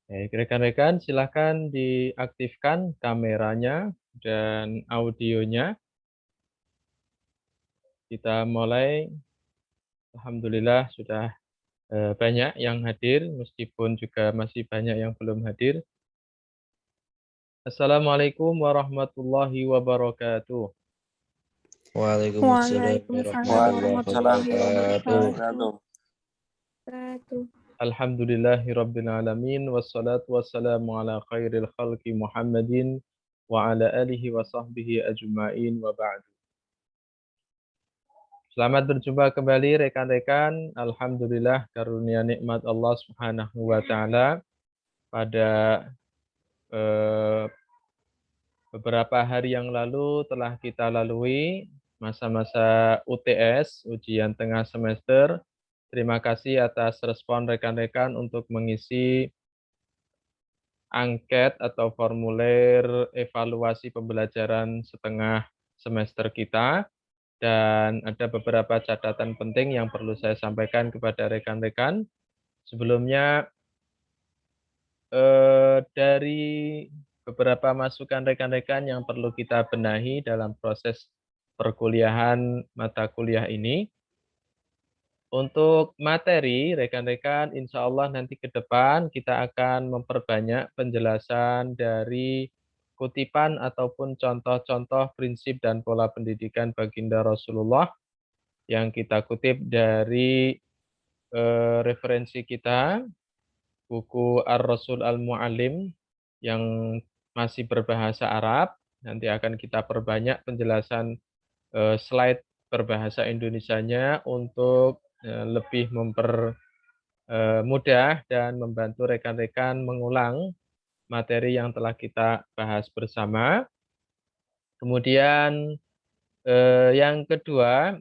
Baik, rekan-rekan silakan diaktifkan kameranya dan audionya. Kita mulai. Alhamdulillah sudah banyak yang hadir, meskipun juga masih banyak yang belum hadir. Assalamualaikum warahmatullahi wabarakatuh. Waalaikumsalam Waalaikumsalam warahmatullahi warahmatullahi wabarakatuh. wabarakatuh. Alhamdulillahirabbil alamin wassalatu wassalamu ala khairil khalqi Muhammadin wa ala alihi wa sahbihi ajma'in wa ba'du. Selamat berjumpa kembali rekan-rekan. Alhamdulillah karunia nikmat Allah Subhanahu wa taala pada eh, beberapa hari yang lalu telah kita lalui masa-masa UTS, ujian tengah semester. Terima kasih atas respon rekan-rekan untuk mengisi angket atau formulir evaluasi pembelajaran setengah semester kita. Dan ada beberapa catatan penting yang perlu saya sampaikan kepada rekan-rekan. Sebelumnya, dari beberapa masukan rekan-rekan yang perlu kita benahi dalam proses perkuliahan mata kuliah ini. Untuk materi, rekan-rekan, insya Allah nanti ke depan kita akan memperbanyak penjelasan dari kutipan ataupun contoh-contoh prinsip dan pola pendidikan baginda Rasulullah yang kita kutip dari referensi kita, buku Ar-Rasul Al-Mu'allim yang masih berbahasa Arab. Nanti akan kita perbanyak penjelasan slide berbahasa Indonesianya untuk lebih mempermudah dan membantu rekan-rekan mengulang materi yang telah kita bahas bersama. Kemudian yang kedua,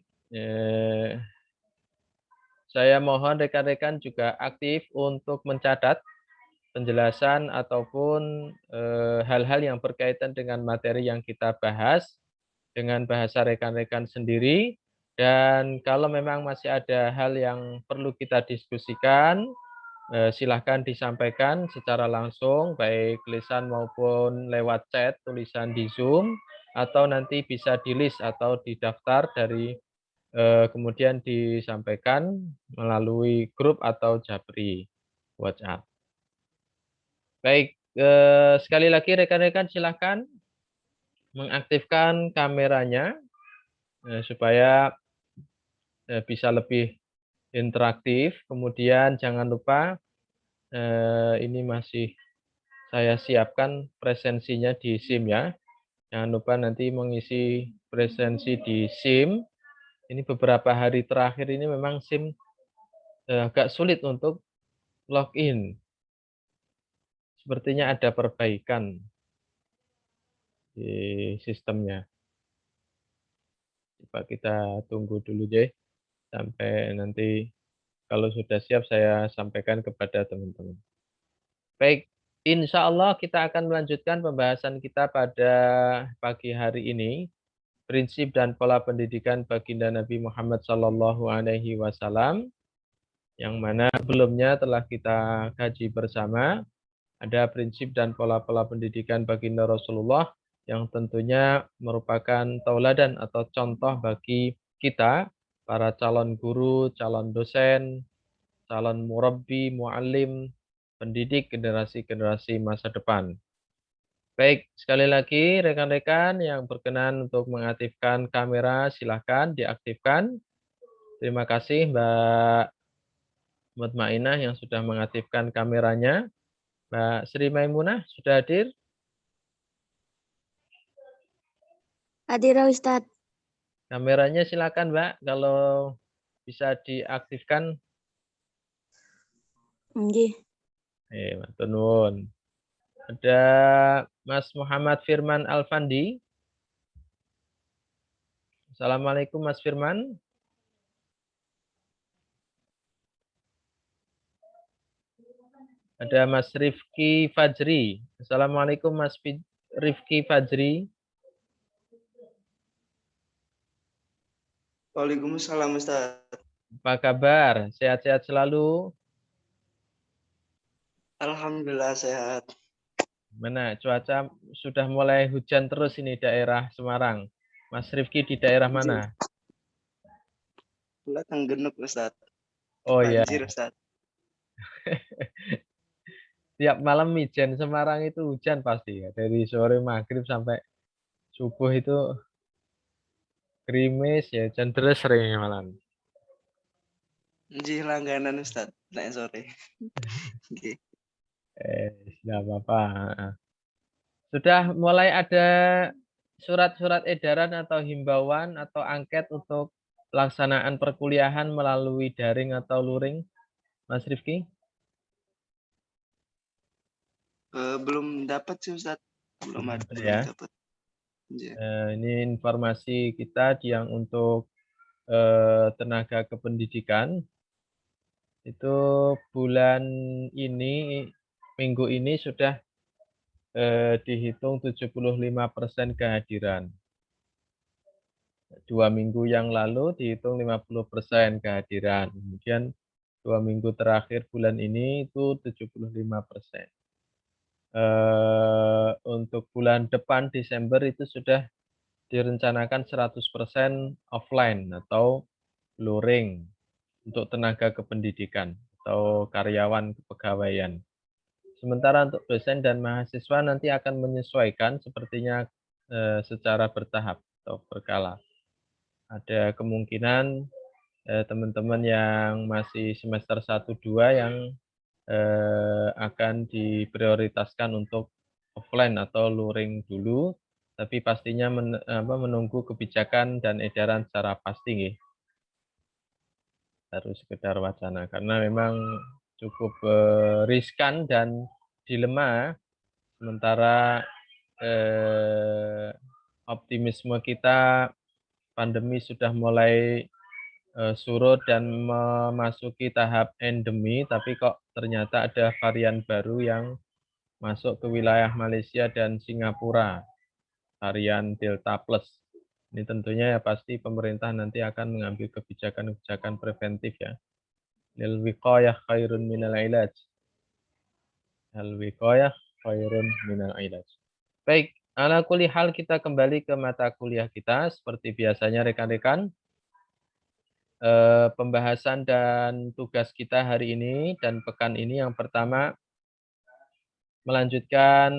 saya mohon rekan-rekan juga aktif untuk mencatat penjelasan ataupun hal-hal yang berkaitan dengan materi yang kita bahas dengan bahasa rekan-rekan sendiri. Dan kalau memang masih ada hal yang perlu kita diskusikan, silahkan disampaikan secara langsung, baik lisan maupun lewat chat, tulisan di Zoom, atau nanti bisa di list atau didaftar dari kemudian disampaikan melalui grup atau Japri WhatsApp. Baik, sekali lagi rekan-rekan silahkan mengaktifkan kameranya supaya bisa lebih interaktif. Kemudian jangan lupa ini masih saya siapkan presensinya di SIM ya. Jangan lupa nanti mengisi presensi di SIM. Ini beberapa hari terakhir ini memang SIM agak sulit untuk login. Sepertinya ada perbaikan di sistemnya. Coba kita tunggu dulu deh sampai nanti kalau sudah siap saya sampaikan kepada teman-teman. Baik, insya Allah kita akan melanjutkan pembahasan kita pada pagi hari ini. Prinsip dan pola pendidikan baginda Nabi Muhammad Sallallahu Alaihi Wasallam, yang mana sebelumnya telah kita kaji bersama. Ada prinsip dan pola-pola pendidikan baginda Rasulullah yang tentunya merupakan tauladan atau contoh bagi kita, para calon guru, calon dosen, calon murabbi, muallim, pendidik generasi-generasi masa depan. Baik, sekali lagi rekan-rekan yang berkenan untuk mengaktifkan kamera, silahkan diaktifkan. Terima kasih Mbak Mutmainah yang sudah mengaktifkan kameranya. Mbak Sri Maimunah sudah hadir? Hadir Ustadz. Kameranya silakan Mbak, kalau bisa diaktifkan. Nggih. Matur nuwun. Ada Mas Muhammad Firman Alfandi. Assalamualaikum Mas Firman. Ada Mas Rifki Fajri. Assalamualaikum Mas Rifki Fajri. Waalaikumsalam Ustaz. Apa kabar? Sehat-sehat selalu? Alhamdulillah sehat. Mana cuaca sudah mulai hujan terus ini daerah Semarang. Mas Rifki di daerah mana? Belakang genuk Ustaz. Oh ya, Banjir Ustaz. tiap malam Mijen Semarang itu hujan pasti ya. Dari sore maghrib sampai subuh itu gerimis ya, hujan terus sering malam. Nggih langganan Ustaz. Nek sore. Nggih. Tidak apa-apa. Sudah mulai ada surat-surat edaran atau himbauan atau angket untuk pelaksanaan perkuliahan melalui daring atau luring, Mas Rifki? Belum dapat sih Ustaz. Belum Ya. dapat. Nggih. Ini informasi kita yang untuk tenaga kependidikan. Itu bulan ini, minggu ini sudah dihitung 75% kehadiran. 2 minggu yang lalu dihitung 50% kehadiran. Kemudian 2 minggu terakhir bulan ini itu 75%. Untuk bulan depan Desember itu sudah direncanakan 100% offline atau luring untuk tenaga kependidikan atau karyawan kepegawaian. Sementara untuk dosen dan mahasiswa nanti akan menyesuaikan sepertinya secara bertahap atau berkala. Ada kemungkinan teman-teman yang masih semester 1-2 yang akan diprioritaskan untuk offline atau luring dulu, tapi pastinya menunggu kebijakan dan edaran secara pasti nggih. Harus sekedar wacana karena memang cukup riskan dan dilema sementara optimisme kita pandemi sudah mulai surut dan memasuki tahap endemi, tapi kok ternyata ada varian baru yang masuk ke wilayah Malaysia dan Singapura, varian Delta Plus. Ini tentunya ya pasti pemerintah nanti akan mengambil kebijakan-kebijakan preventif ya. Lil wiqayah khairun minal ilaj. Al wiqayah khairun minal ilaj. Baik, ala kulli hal kita kembali ke mata kuliah kita seperti biasanya rekan-rekan. Pembahasan dan tugas kita hari ini dan pekan ini yang pertama melanjutkan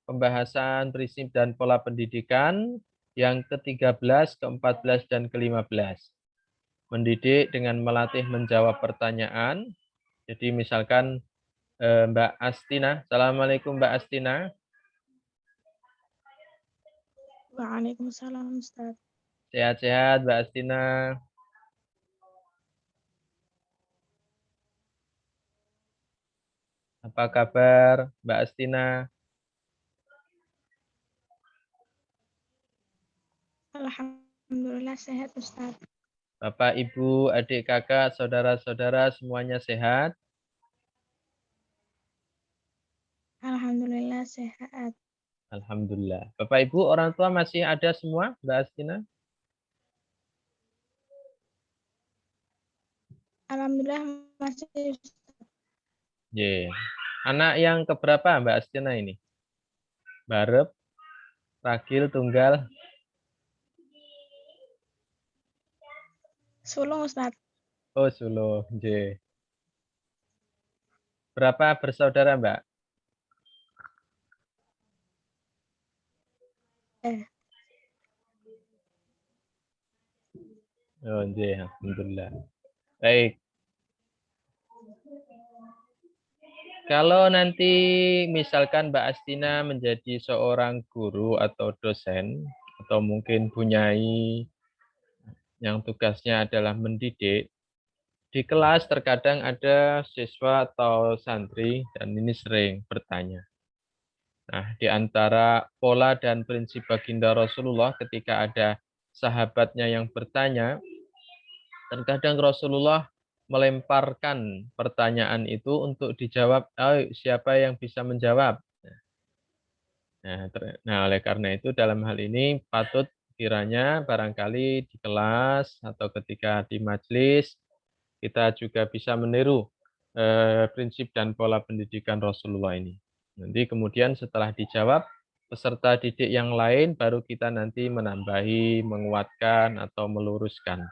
pembahasan prinsip dan pola pendidikan yang ke-13, ke-14, dan ke-15. Mendidik dengan melatih menjawab pertanyaan. Jadi misalkan Mbak Astina. Assalamualaikum Mbak Astina. Waalaikumsalam Ustaz. Sehat-sehat Mbak Astina. Apa kabar Mbak Astina? Alhamdulillah sehat Ustaz. Bapak, Ibu, adik, kakak, saudara-saudara semuanya sehat? Alhamdulillah sehat. Alhamdulillah. Bapak, Ibu, orang tua masih ada semua, Mbak Astina? Alhamdulillah masih Yeah. Anak yang keberapa Mbak Astina ini? Barep, ragil, tunggal? sulung Ustaz. Oh, sulung. Yeah. Berapa bersaudara Mbak? Oh, yeah. Alhamdulillah. Baik. Kalau nanti misalkan Mbak Astina menjadi seorang guru atau dosen, atau mungkin punyai yang tugasnya adalah mendidik, di kelas terkadang ada siswa atau santri, dan ini sering bertanya. Nah, di antara pola dan prinsip baginda Rasulullah ketika ada sahabatnya yang bertanya, terkadang Rasulullah melemparkan pertanyaan itu untuk dijawab, siapa yang bisa menjawab? Nah, oleh karena itu dalam hal ini patut kiranya barangkali di kelas atau ketika di majelis kita juga bisa meniru prinsip dan pola pendidikan Rasulullah ini. Nanti kemudian setelah dijawab, peserta didik yang lain baru kita nanti menambahi, menguatkan, atau meluruskan.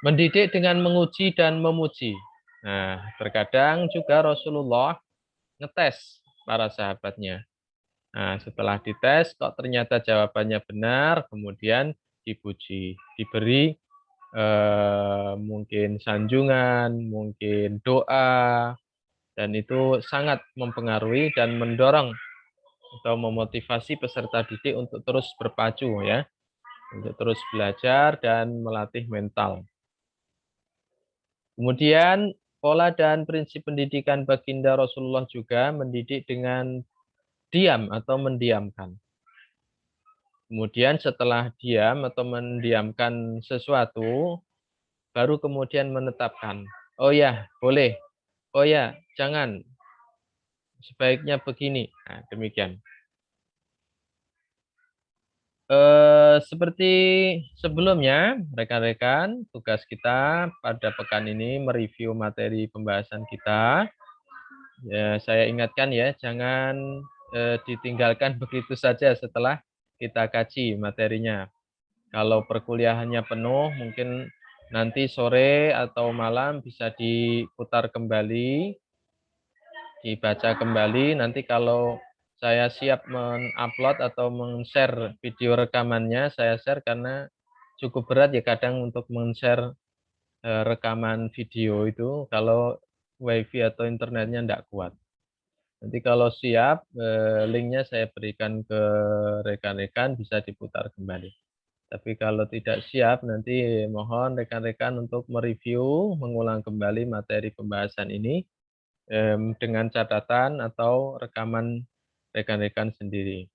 Mendidik dengan menguji dan memuji. Nah, terkadang juga Rasulullah ngetes para sahabatnya. Nah, setelah dites, kok ternyata jawabannya benar, kemudian dipuji, diberi mungkin sanjungan, mungkin doa, dan itu sangat mempengaruhi dan mendorong atau memotivasi peserta didik untuk terus berpacu ya, untuk terus belajar dan melatih mental. Kemudian pola dan prinsip pendidikan baginda Rasulullah juga mendidik dengan diam atau mendiamkan. Kemudian setelah diam atau mendiamkan sesuatu, baru kemudian menetapkan. Oh ya, boleh. Oh ya, jangan. Sebaiknya begini. Nah, demikian. Seperti sebelumnya, rekan-rekan, tugas kita pada pekan ini mereview materi pembahasan kita. Ya, saya ingatkan ya, jangan ditinggalkan begitu saja setelah kita kaji materinya. Kalau perkuliahannya penuh, mungkin nanti sore atau malam bisa diputar kembali, dibaca kembali. Nanti kalau saya siap mengupload atau men-share video rekamannya, saya share karena cukup berat ya kadang untuk men-share rekaman video itu kalau wifi atau internetnya tidak kuat. Nanti kalau siap, linknya saya berikan ke rekan-rekan, bisa diputar kembali. Tapi kalau tidak siap, nanti mohon rekan-rekan untuk mereview, mengulang kembali materi pembahasan ini dengan catatan atau rekaman rekan-rekan sendiri.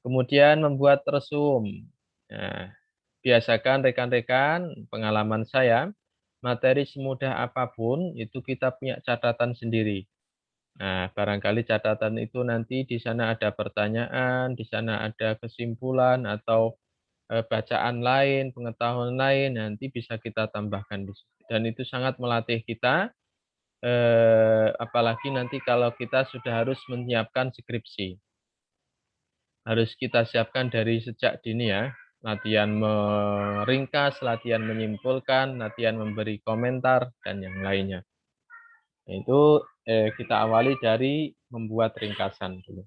Kemudian membuat resume. Nah, biasakan rekan-rekan, pengalaman saya, materi semudah apapun itu kita punya catatan sendiri. Nah, barangkali catatan itu nanti di sana ada pertanyaan, di sana ada kesimpulan atau bacaan lain, pengetahuan lain, nanti bisa kita tambahkan di situ. Dan itu sangat melatih kita, apalagi nanti kalau kita sudah harus menyiapkan skripsi. Harus kita siapkan dari sejak dini ya, latihan meringkas, latihan menyimpulkan, latihan memberi komentar, dan yang lainnya. Itu kita awali dari membuat ringkasan dulu.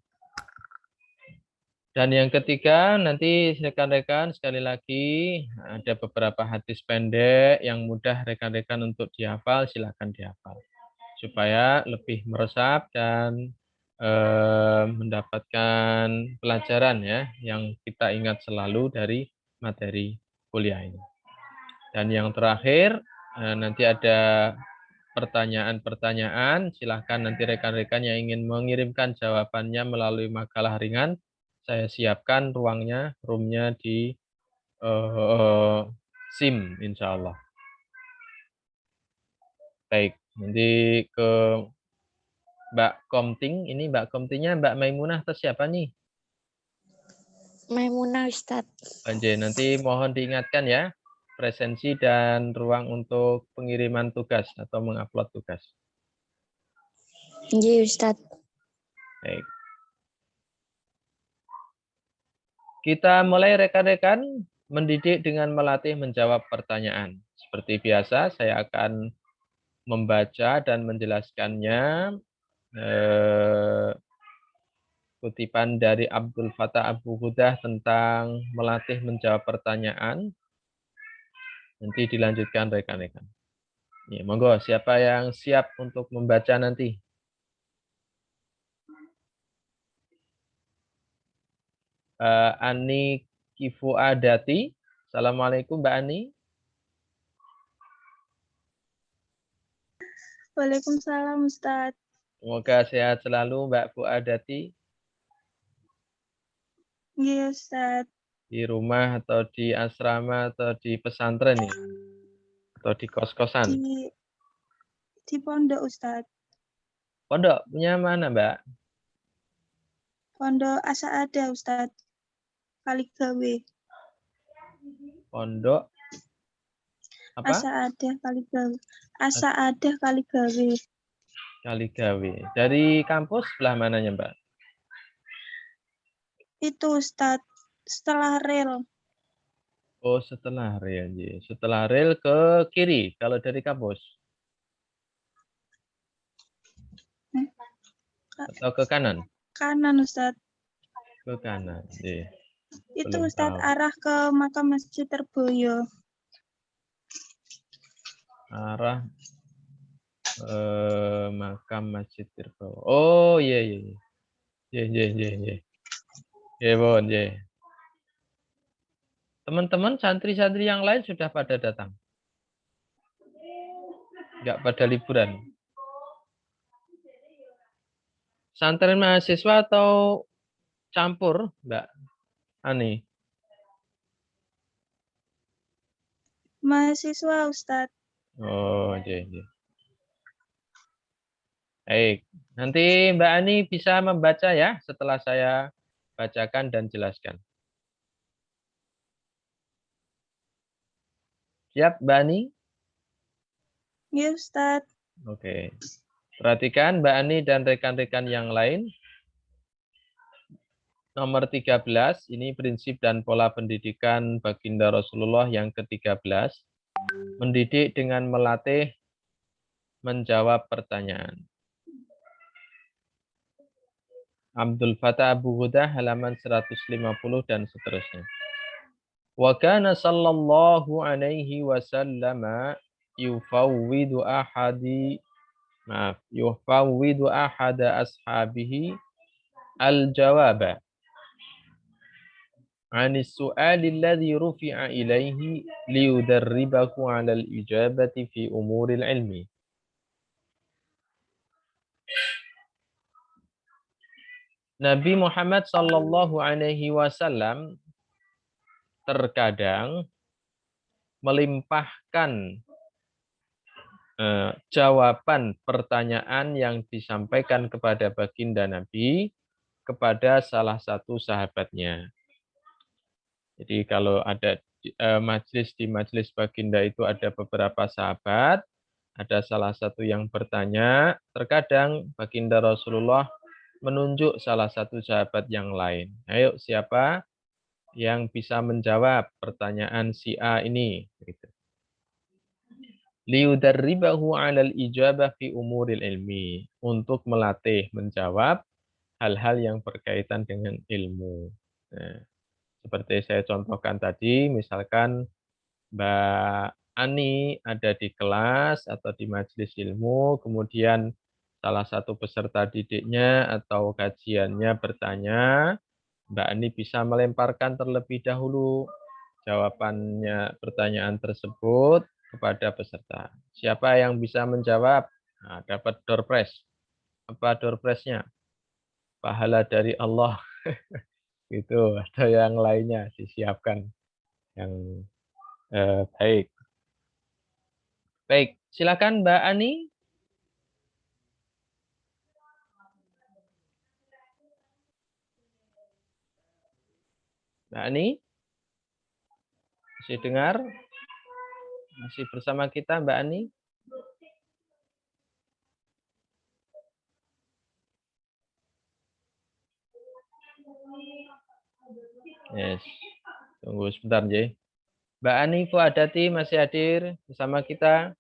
Dan yang ketiga, nanti rekan-rekan sekali lagi ada beberapa hadis pendek yang mudah rekan-rekan untuk dihafal, silakan dihafal. Supaya lebih meresap dan mendapatkan pelajaran ya yang kita ingat selalu dari materi kuliah ini. Dan yang terakhir, nanti ada pertanyaan-pertanyaan, silahkan nanti rekan-rekan yang ingin mengirimkan jawabannya melalui makalah ringan, saya siapkan ruangnya, roomnya di SIM, insya Allah. Baik, nanti ke Mbak Komting, ini Mbak Komtingnya Mbak Maimunah atau siapa nih? Maimunah, Ustadz. Anjay, nanti mohon diingatkan ya, presensi dan ruang untuk pengiriman tugas atau mengupload tugas. Iya, Ustadz. Baik. Kita mulai rekan-rekan mendidik dengan melatih menjawab pertanyaan. Seperti biasa, saya akan membaca dan menjelaskannya. Kutipan dari Abdul Fattah Abu Hudah tentang melatih menjawab pertanyaan. Nanti dilanjutkan rekan-rekan. Ya, monggo, siapa yang siap untuk membaca nanti? Ani Kifuadati. Assalamualaikum Mbak Ani. Waalaikumsalam Ustadz. Semoga sehat selalu Mbak Fuadati. Iya Ustadz. Di rumah atau di asrama atau di pesantren ya? Atau di kos-kosan? Di pondok Ustadz. Pondok punya mana Mbak? Pondok Asa Ada Ustadz. Kaligawe. Pondok Apa? Asaadah kali gawe. Asaadah kali gawe. Kali gawe. Dari kampus sebelah mananya, Mbak? Itu Ustadz. Setelah rel. Oh, setelah rel. Ye. Setelah rel ke kiri kalau dari kampus. Atau ke kanan? Kanan Ustadz. Ke kanan. Ye. Itu Belum Ustadz tahu. arah ke makam Masjid Terboyo. Arah makam Masjid Tirbawa. Oh, iya, iya. Iya, iya, iya, iya. Iya, Bon, iya. Teman-teman santri-santri yang lain sudah pada datang. Enggak pada liburan. Santri mahasiswa atau campur, Mbak Ani? Mahasiswa Ustadz. Oh, iya, iya. Baik, nanti Mbak Ani bisa membaca ya setelah saya bacakan dan jelaskan. Siap, Mbak Ani? Ya Ustadz. Oke. Perhatikan Mbak Ani dan rekan-rekan yang lain. Nomor 13, ini prinsip dan pola pendidikan baginda Rasulullah yang ke-13. Mendidik dengan melatih menjawab pertanyaan. Abdul Fattah Abu Hudah halaman 150 dan seterusnya. Wa kana sallallahu alaihi wasallam yufawwidu ahada ashabihi al-jawaba anis su'ali alladhi rufi'a ilaihi liyudarribahu 'ala al-ijabati fi umuril ilmi. Nabi Muhammad sallallahu alaihi wasallam terkadang melimpahkan jawaban pertanyaan yang disampaikan kepada baginda Nabi kepada salah satu sahabatnya. Jadi kalau ada di majelis baginda itu ada beberapa sahabat, ada salah satu yang bertanya, terkadang baginda Rasulullah menunjuk salah satu sahabat yang lain. Ayo, siapa yang bisa menjawab pertanyaan si A ini? Gitu. Liudarribahu 'alal ijabah fi umuril ilmi, untuk melatih menjawab hal-hal yang berkaitan dengan ilmu. Nah, seperti saya contohkan tadi, misalkan Mbak Ani ada di kelas atau di majelis ilmu, kemudian salah satu peserta didiknya atau kajiannya bertanya, Mbak Ani bisa melemparkan terlebih dahulu jawabannya pertanyaan tersebut kepada peserta. Siapa yang bisa menjawab? Nah, dapat door prize. Apa door prize-nya? Pahala dari Allah. Itu ada yang lainnya disiapkan yang baik. Baik, silakan Mbak Ani. Mbak Ani, masih dengar? Masih bersama kita Mbak Ani? Yes. Tunggu sebentar, Jay. Mbak Ani Fuadati masih hadir bersama kita?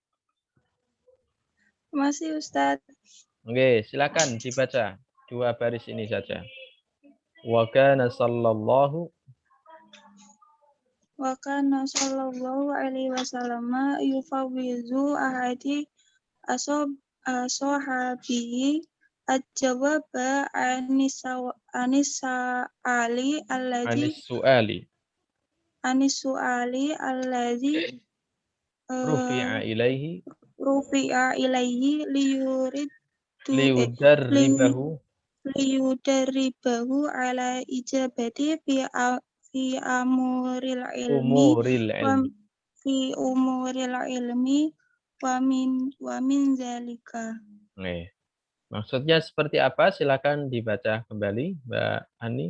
Masih Ustadz. Oke, silakan dibaca. Dua baris ini saja. Wa kana sallallahu alaihi wasallam yufawwizu ahadi ashabihi al-jawaba anis su'ali alladhi rufi'a ilaihi rufi'a ilaihi liudarribahu liyudaribahu ala ijabati fi amuril ilmi umuril ilmi. fi umuril ilmi wa min zalika. Nih. Maksudnya seperti apa? Silakan dibaca kembali, Mbak Ani.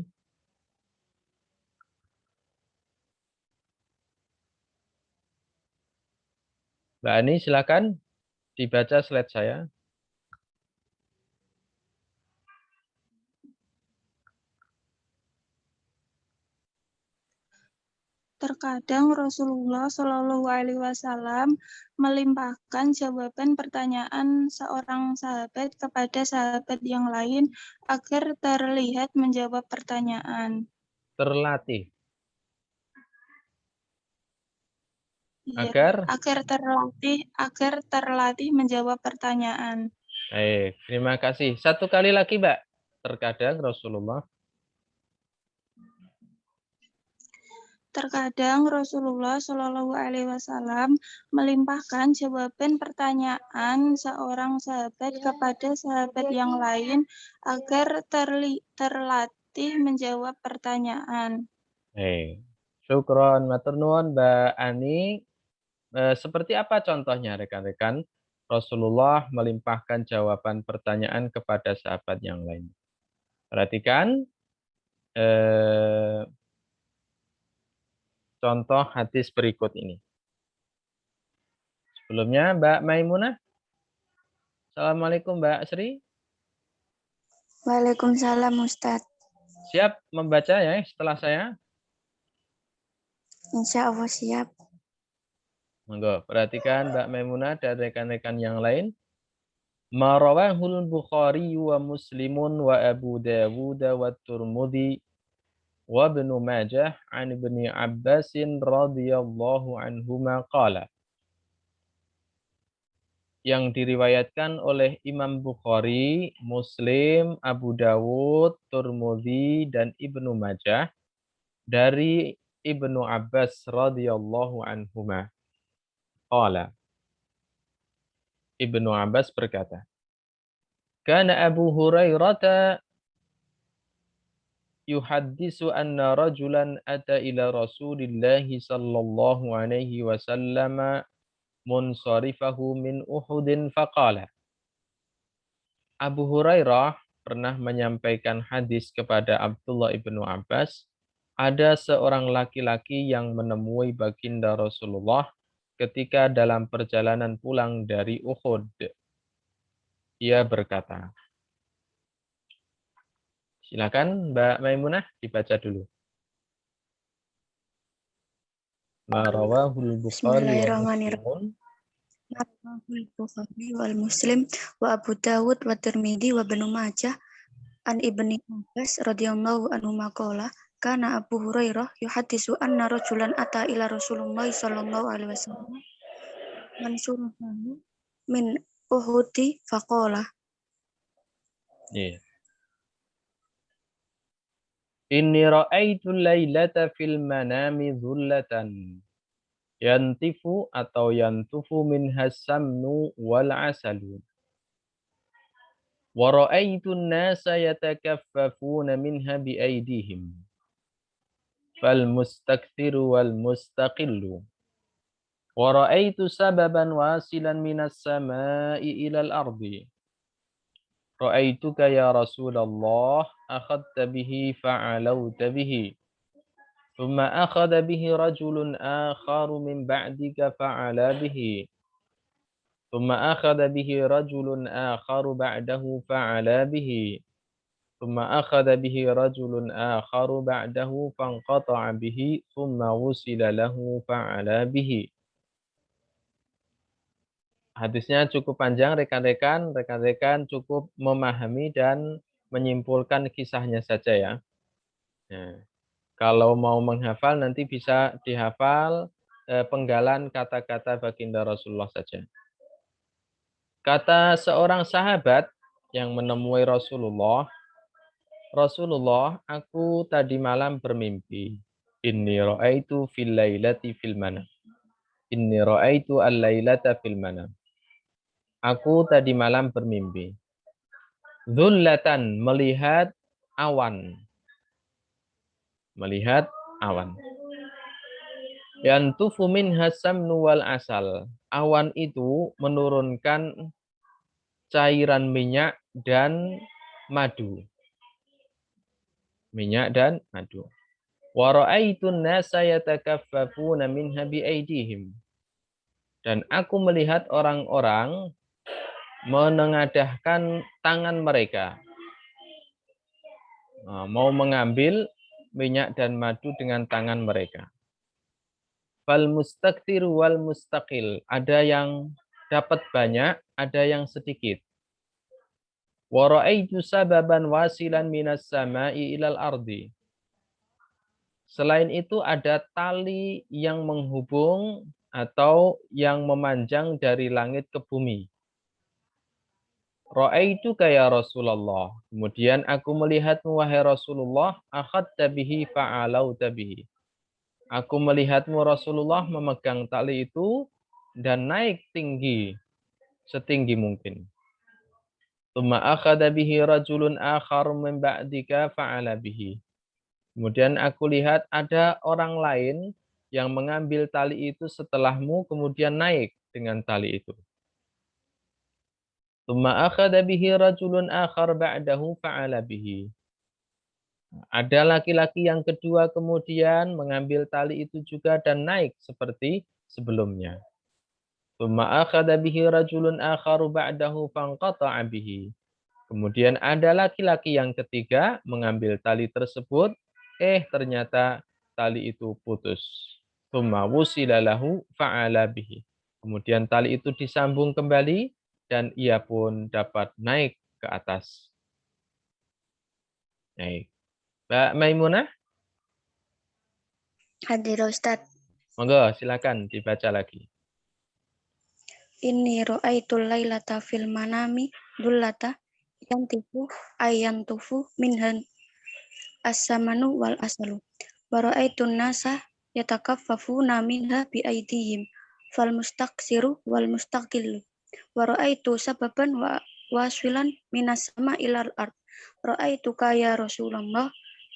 Mbak Ani, silakan dibaca slide saya. Terkadang Rasulullah Shallallahu Alaihi Wasallam melimpahkan jawaban pertanyaan seorang sahabat kepada sahabat yang lain agar terlihat menjawab pertanyaan. Terlatih. Iya, Agar? agar terlatih menjawab pertanyaan. Baik, terima kasih. Satu kali lagi, Mbak. Terkadang Rasulullah. Terkadang Rasulullah Shallallahu Alaihi Wasallam melimpahkan jawaban pertanyaan seorang sahabat kepada sahabat yang lain agar terlatih menjawab pertanyaan. Syukron, matur nuwun Mbak Ani. Seperti apa contohnya rekan-rekan? Rasulullah melimpahkan jawaban pertanyaan kepada sahabat yang lain. Perhatikan contoh hadis berikut ini. Sebelumnya Mbak Maimunah. Assalamualaikum Mbak Sri. Waalaikumsalam Ustadz. Siap membaca ya setelah saya? Insya Allah siap. Monggo, perhatikan Mbak Maimunah dan rekan-rekan yang lain. Ma rawahul Bukhari wa Muslimun wa Abu Dawud wa Tirmidzi wa Ibnu Majah an Ibnu Abbas radhiyallahu anhuma qala. Yang diriwayatkan oleh Imam Bukhari, Muslim, Abu Dawud, Tirmidzi dan Ibnu Majah dari Ibnu Abbas radhiyallahu anhuma. Qala. Ibnu Abbas berkata, Kana Abu Hurairah yuhaddisu anna rajulan ata ila Rasulillahi sallallahu alaihi wasallam munsarifahu min Uhudin faqala. Abu Hurairah pernah menyampaikan hadis kepada Abdullah ibnu Abbas, ada seorang laki-laki yang menemui baginda Rasulullah ketika dalam perjalanan pulang dari Uhud. Ia berkata, silakan Mbak Maimunah dibaca dulu. Rawahul Bukhari wa Muslimun. Rawahul Bukhari wal Muslim wa Abu Dawud wa Tirmidzi wa Ibnu Majah an Ibni Abbas radhiyallahu anhu maqala kana Abu Hurairah yuhaddisu anna rajulan ata ila Rasulullah sallallahu alaihi wasallam mansurahu min Uhudi faqala. Yeah. Inni ra'aitu lailata fil manami dhullatan yantifu atau yantufu minha samnu wal asalu. Wa ra'aitu an-nasa yatakaffafuna minha bi aydihim. Fal mustakthiru wal mustaqillu. Wa ra'aitu sababan wasilan minas samai ilal ardi. Ra'aituka ya Rasulullah akhadta bihi fa'alauta bihi. Thumma akhadha bihi rajulun akharu min ba'dika fa'ala bihi. Thumma akhadha bihi rajulun akharu ba'dahu fa'ala bihi. Thumma akhadha bihi rajulun akharu ba'dahu fanqata'a bihi. Thumma wusila lahu fa'ala bihi. Hadisnya cukup panjang rekan-rekan. Rekan-rekan cukup memahami dan menyimpulkan kisahnya saja ya. Nah, kalau mau menghafal nanti bisa dihafal penggalan kata-kata baginda Rasulullah saja. Kata seorang sahabat yang menemui Rasulullah, Rasulullah, aku tadi malam bermimpi. Inni ra'aitu fil lailati fil manam. Inni ra'aitu al-lailata fil manam. Aku tadi malam bermimpi. Dhullatan, melihat awan. Melihat awan. Yantufu minha samnu wal asal. Awan itu menurunkan cairan minyak dan madu. Minyak dan madu. Wa ra'aitun nasa yatakaffafuna minha bi aydihim. Dan aku melihat orang-orang menengadahkan tangan mereka. Mau mengambil minyak dan madu dengan tangan mereka. Fal mustaktir wal mustaqil. Ada yang dapat banyak, ada yang sedikit. Wa ra'aitu sababan wasilan minas sama'i ilal ardi. Selain itu ada tali yang menghubung atau yang memanjang dari langit ke bumi. Ra'aitu ya Rasulullah. Kemudian aku melihatmu wahai Rasulullah, akhadta bihi fa'alauta bihi. Aku melihatmu Rasulullah memegang tali itu dan naik tinggi setinggi mungkin. Tsumma akhadha bihi rajulun akhar min ba'dika fa'ala bihi. Kemudian aku lihat ada orang lain yang mengambil tali itu setelahmu kemudian naik dengan tali itu. Tsumma akhadha bihi rajulun akhar ba'dahu fa'ala bihi. Ada laki-laki yang kedua kemudian mengambil tali itu juga dan naik seperti sebelumnya. Tsumma akhadha bihi rajulun akharu ba'dahu fanqata'a bihi. Kemudian ada laki-laki yang ketiga mengambil tali tersebut, ternyata tali itu putus. Tsumma wusila lahu fa'ala bihi. Kemudian tali itu disambung kembali dan ia pun dapat naik ke atas. Naik. Mbak Maimunah, Hadir Ustaz. monggo silakan dibaca lagi. Inni ra'aitul lailata fil manami dullata yantifu ayantufu minhan as-samanu wal asalu. Wa ra'aitun nasa yatakaffafuna minha bi aydihim fal mustaqsiru wal mustaqillu. Wa ra'aitu sababan wa waswilan minas sama ilal ard. Ra'aituka ya Rasulullah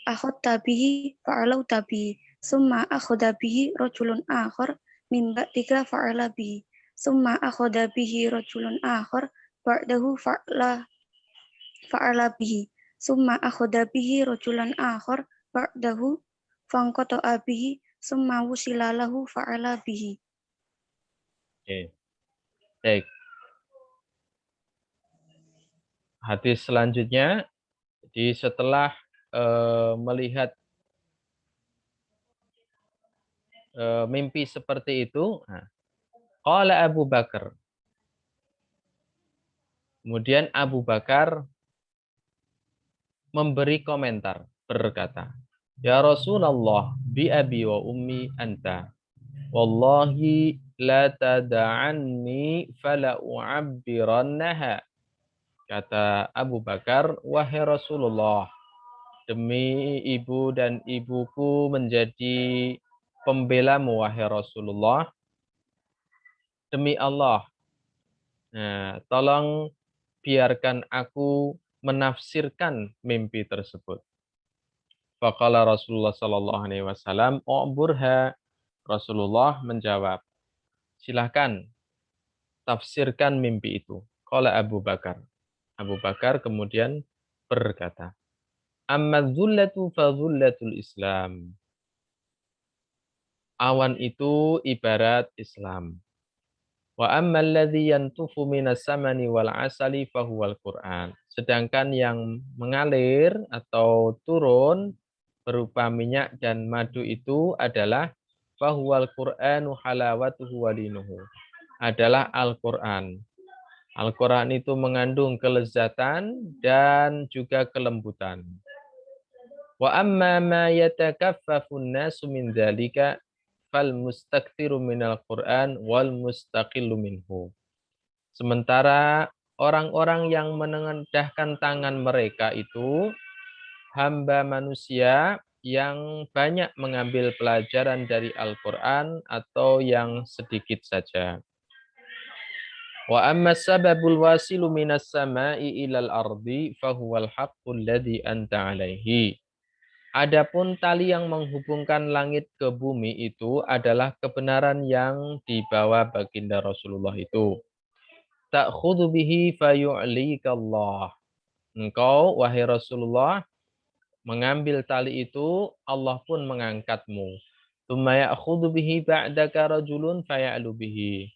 akhadta bihi fa'alauta bihi summa akhadha bihi rajulun akhar min ba'dika fa'ala bihi summa akhadha bihi rajulun akhar ba'dahu fa'ala bihi summa akhadha bihi rajulan akhar ba'dahu fanqata'a bihi summa wusila lahu fa'ala bihi. Oke. Baik. Hadis selanjutnya, jadi setelah melihat mimpi seperti itu, qala Abu Bakar. Kemudian Abu Bakar memberi komentar, berkata, Ya Rasulullah, bi abi wa ummi anta. Wallahi la tada'anni fala u'abbirannaha. Kata Abu Bakar, wahai Rasulullah, demi ibu dan ibuku menjadi pembelamu, wahai Rasulullah. Demi Allah, tolong biarkan aku menafsirkan mimpi tersebut. Faqala Rasulullah sallallahu alaihi wasallam, "U'burha." Rasulullah menjawab, "Silahkan tafsirkan mimpi itu." Qala Abu Bakar. Abu Bakar kemudian berkata, "Amma dzullatu fa dzullatul Islam." Awan itu ibarat Islam. Wa ammal ladzi yantufu minas samani wal asali fahuwal Qur'an. Sedangkan yang mengalir atau turun berupa minyak dan madu itu adalah fahuwal Qur'anu halawatuhu walinuhu. Adalah Al-Qur'an. Al-Qur'an itu mengandung kelezatan dan juga kelembutan. Wa amma ma yatakaffafun nasu min dzalika fal mustakthiru minal Qur'an wal mustaqillu minhu. Sementara orang-orang yang menengadahkan tangan mereka itu hamba manusia yang banyak mengambil pelajaran dari Al-Qur'an atau yang sedikit saja. Wa amma sababul wasilu minas sama'i ilal ardi fahuwal haqqul ladzi anta alaihi. Adapun tali yang menghubungkan langit ke bumi itu adalah kebenaran yang dibawa baginda Rasulullah itu. Ta'khudhu bihi fayu'likallah. Engkau, wahai Rasulullah, mengambil tali itu, Allah pun mengangkatmu. Tsumma ya'khudhu bihi ba'daka rajulun faya'lu bihi.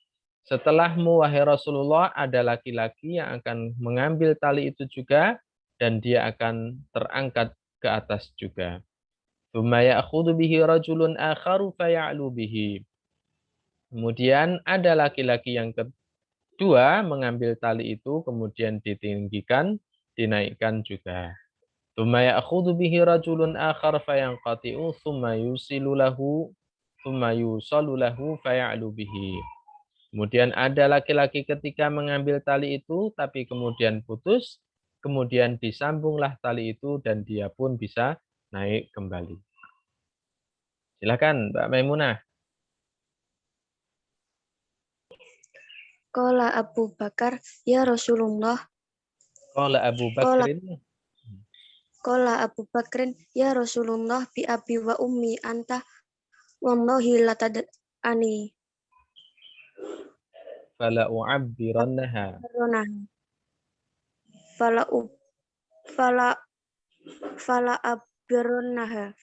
Setelahmu wahai Rasulullah ada laki-laki yang akan mengambil tali itu juga dan dia akan terangkat ke atas juga. Tsumma ya'khudhu bihi rajulun akharu faya'lu bihi. Kemudian ada laki-laki yang kedua mengambil tali itu kemudian ditinggikan, dinaikkan juga. Tsumma ya'khudhu bihi rajulun akhar fayanqati'u tsumma yusilu lahu faya'lu bihi. Kemudian ada laki-laki ketika mengambil tali itu, tapi kemudian putus, kemudian disambunglah tali itu dan dia pun bisa naik kembali. Silakan Mbak Maimunah. Qala Abu Bakar, ya Rasulullah. Qala Abu Bakrin. Qala Abu Bakrin, ya Rasulullah bi abi wa ummi anta wallahi latad'ani. Fala u'abbirannaha. Fala abirnaha.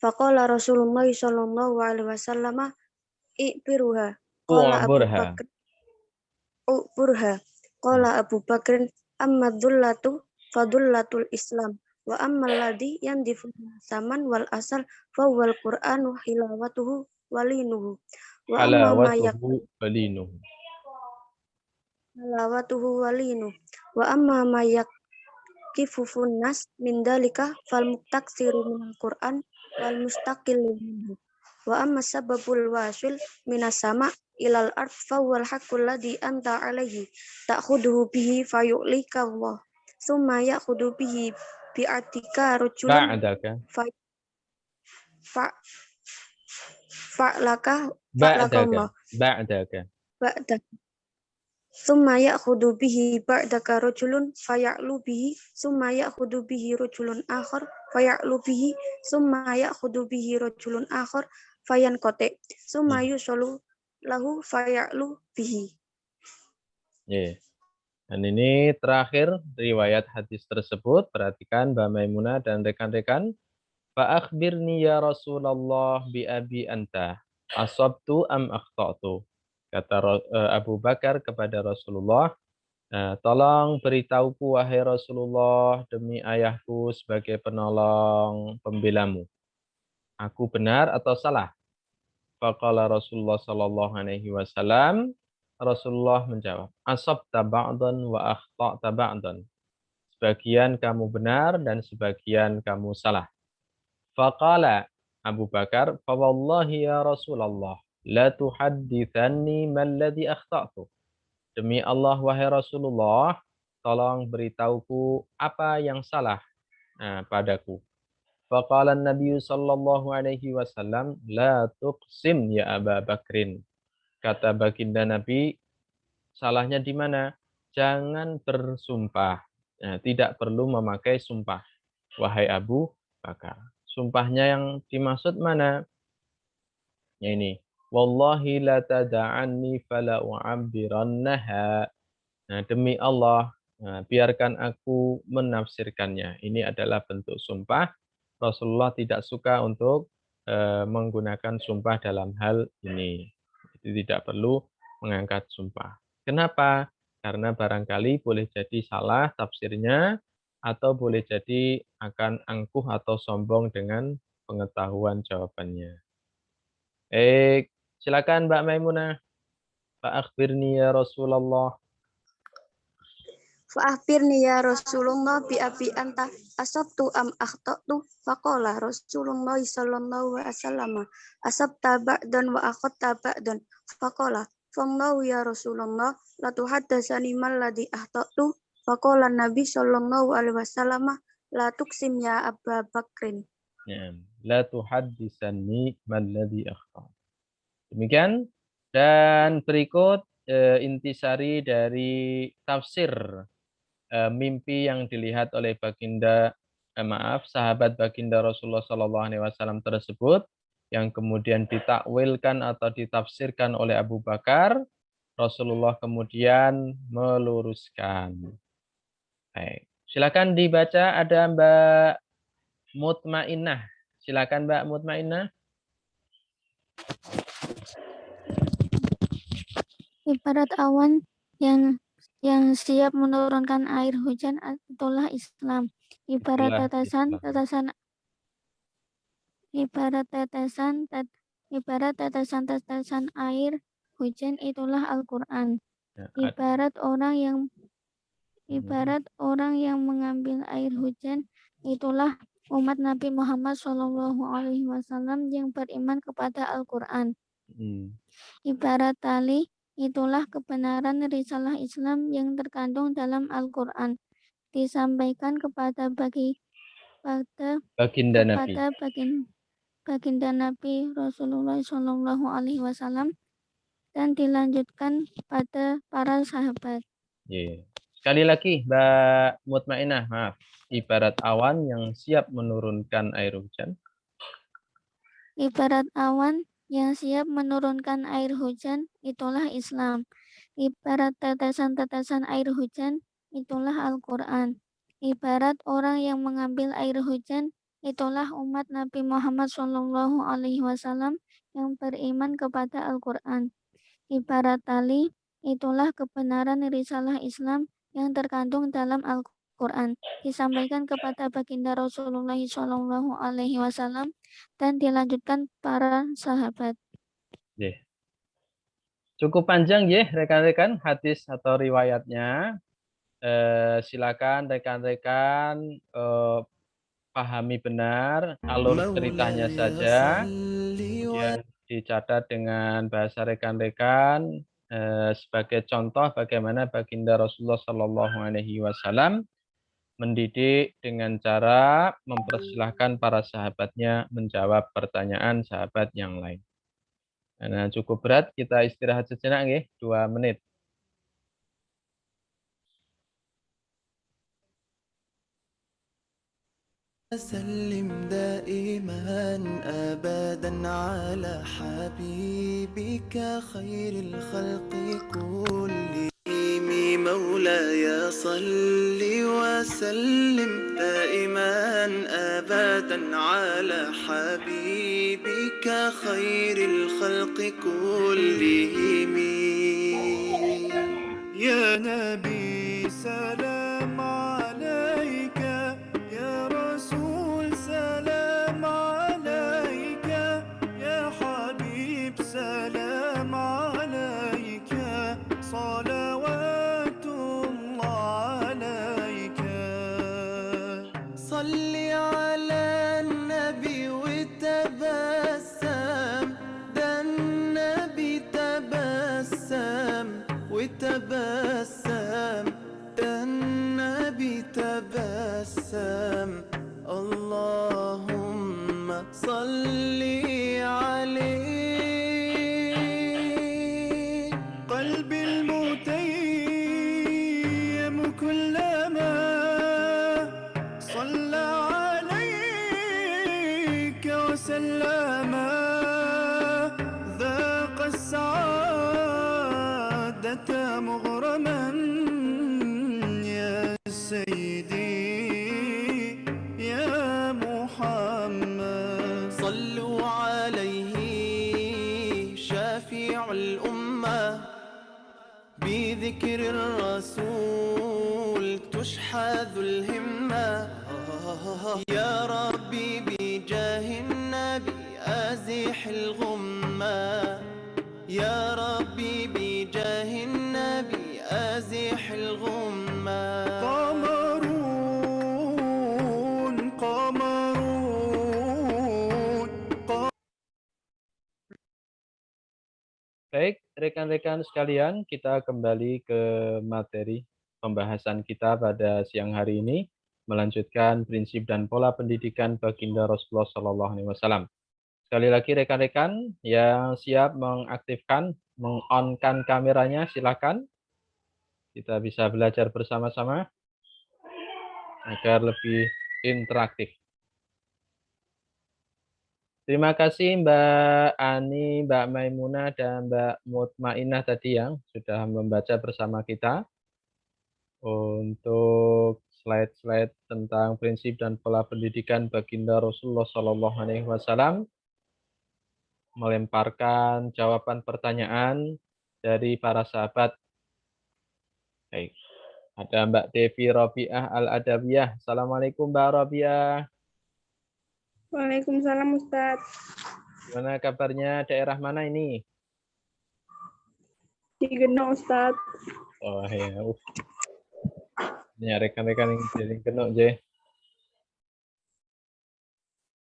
Faqala Rasulullah sallallahu alaihi wasallam i'biruha. Qala Abu U'burha. Bakr U'burha. Qala Abu Bakrin amma dhullatu fadullatul Islam wa amma alladhi yandifu saman wal asal fawwal Qur'an wa hilawatuhu walinuhu wa amma ma Halawatuhu balinuhu. halawatuhu walinu wa amma ma yakifufun nas min dalika fal muqtaksiru minal Qur'an wal mustaqillu minhu wa amma sababul wasil minas sama ilal ard fawwal haqqul ladhi anta alaihi ta'khuduhu bihi fayu'lika Allah summa ya'khudu bihi bi'atika rajulun Ba'daka. fa'laka Ba'daka. ba'da summa ya'khudu bihi ba'daka rajulun faya'lu bihi summa ya'khudu bihi rajulun akhar faya'lu bihi summa ya'khudu bihi rajulun akhar fayanqati summa yusallu lahu faya'lu bihi. Yeah. Dan ini terakhir riwayat hadis tersebut. Perhatikan Mbak Maimunah dan rekan-rekan. Fa'akhbirni ya Rasulullah bi abi anta. Asabtu am akhta'tu. Kata Abu Bakar kepada Rasulullah, tolong beritahuku wahai Rasulullah demi ayahku sebagai penolong pembelamu. Aku benar atau salah? Faqala Rasulullah sallallahu alaihi wasallam, Rasulullah menjawab, asabta ba'dan wa akhta'ta ba'dan. Sebagian kamu benar dan sebagian kamu salah. Faqala Abu Bakar, fa wallahi ya Rasulullah, la tuhaddithanni man ladzi akhta'tu. Demi Allah wahai Rasulullah, tolong beritahuku apa yang salah padaku. Faqala Nabi sallallahu alaihi wasallam, la tuqsim ya Aba Bakrin. Kata baginda Nabi, salahnya di mana? Jangan bersumpah. Tidak perlu memakai sumpah. Wahai Abu Bakar. Sumpahnya yang dimaksud mana? Ya ini. Wallahi la tada'anni fala u'abbirannaha. Demi Allah, biarkan aku menafsirkannya. Ini adalah bentuk sumpah. Rasulullah tidak suka untuk menggunakan sumpah dalam hal ini. Jadi tidak perlu mengangkat sumpah. Kenapa? Karena barangkali boleh jadi salah tafsirnya atau boleh jadi akan angkuh atau sombong dengan pengetahuan jawabannya. Silakan Mbak Maimunah. Fa'akhbirni ya Rasulullah. Fa'akhbirni ya Rasulullah bi abi anta asabtu am akhtatu faqala Rasulullah sallallahu alaihi wasallam asabta ba'dan wa akhta ba'dan faqala fallahu ya Rasulullah la tuhaddasani mal ladzi akhtatu faqala Nabi sallallahu alaihi wasallam la tuqsim ya Abu Bakrin. Ya, la tuhaddisani mal ladzi akhtatu. Demikian, dan berikut intisari dari tafsir mimpi yang dilihat oleh sahabat baginda Rasulullah Sallallahu Alaihi Wasallam tersebut, yang kemudian ditakwilkan atau ditafsirkan oleh Abu Bakar. Rasulullah kemudian meluruskan. Baik, silakan dibaca. Ada Mbak Mutmainnah. Silakan Mbak Mutmainnah. Ibarat awan yang siap menurunkan air hujan, itulah Islam. Ibarat Itulah tetesan Islam. ibarat tetesan air hujan, itulah Al-Quran. Ya, Ibarat orang yang mengambil air hujan, itulah umat Nabi Muhammad SAW yang beriman kepada Al-Quran. Ibarat tali, itulah kebenaran risalah Islam yang terkandung dalam Al-Quran, disampaikan kepada baginda Nabi. baginda Nabi Rasulullah SAW dan dilanjutkan pada para sahabat. Yeah. Sekali lagi, Mbak Mutmainah, maaf. Ibarat awan yang siap menurunkan air hujan. Ibarat awan yang siap menurunkan air hujan, itulah Islam. Ibarat tetesan-tetesan air hujan, itulah Al-Quran. Ibarat orang yang mengambil air hujan, itulah umat Nabi Muhammad SAW yang beriman kepada Al-Quran. Ibarat tali, itulah kebenaran risalah Islam yang terkandung dalam Al-Quran, disampaikan kepada baginda Rasulullah SAW dan dilanjutkan para sahabat. Yeah. Cukup panjang ya rekan-rekan hadis atau riwayatnya. Silakan rekan-rekan pahami benar alur ceritanya saja, kemudian dicatat dengan bahasa rekan-rekan sebagai contoh bagaimana baginda Rasulullah SAW mendidik dengan cara mempersilahkan para sahabatnya menjawab pertanyaan sahabat yang lain. Nah, cukup berat, kita istirahat sejenak ya, 2 menit. سلم دائما أبدا على حبيبك خير الخلق كلهم مولاي صل وسلم دائما أبدا على حبيبك خير الخلق كلهم يا نبي سلام عليك يا رسول سلام عليك يا حبيب سلام عليك صلوات الله عليك صل على النبي وتبسم ده النبي تبسم وتبسم ده النبي تبسم اللهم صل عليه قلبي المتيم كلما صلى عليك وسلم ذاق السعادة مغرما يا سيدي يا محمد صلوا عليه شافع الأمة بذكر الرسول تشحذ الهمة يا ربي بجاه النبي أزح الغمة يا ربي بجاه النبي أزح الغمة قمرون Baik, rekan-rekan sekalian, kita kembali ke materi pembahasan kita pada siang hari ini, melanjutkan prinsip dan pola pendidikan baginda Rasulullah SAW. Sekali lagi rekan-rekan yang siap mengaktifkan, meng-on-kan kameranya, silakan. Kita bisa belajar bersama-sama agar lebih interaktif. Terima kasih Mbak Ani, Mbak Maimunah, dan Mbak Mutmainah tadi yang sudah membaca bersama kita untuk slide-slide tentang prinsip dan pola pendidikan baginda Rasulullah SAW, melemparkan jawaban pertanyaan dari para sahabat. Baik. Ada Mbak Devi Robiah Al-Adawiyah. Assalamualaikum Mbak Robiah. Waalaikumsalam Ustadz. Gimana kabarnya? Daerah mana ini? Di Genong Ustadz. Oh ya. Ini rekan-rekan yang jadi kenok, J.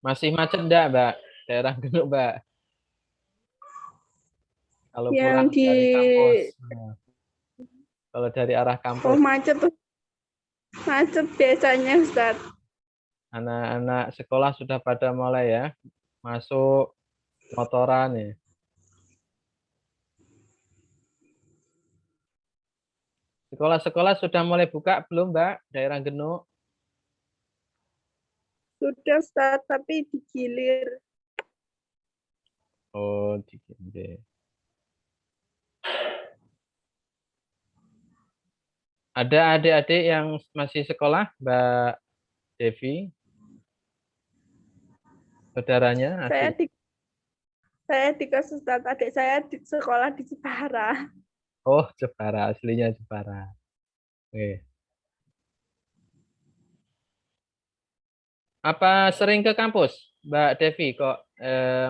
Masih macet enggak, Mbak? Daerah Genuk, Mbak? Kalau Yang pulang di dari kampus. Nah, kalau dari arah kampus, macet tuh. Macet biasanya Ustadz. anak-anak sekolah sudah pada mulai ya masuk motoran ya. Sekolah-sekolah sudah mulai buka belum, Mbak? Daerah Genuk? Sudah Ustadz, tapi digilir. Oh, digilir. Ada adik-adik yang masih sekolah, Mbak Devi? Saudaranya? Saya di kos Ustadz, adik saya di sekolah di Jepara. Oh, Jepara, aslinya Jepara. Oke. Apa sering ke kampus, Mbak Devi? Kok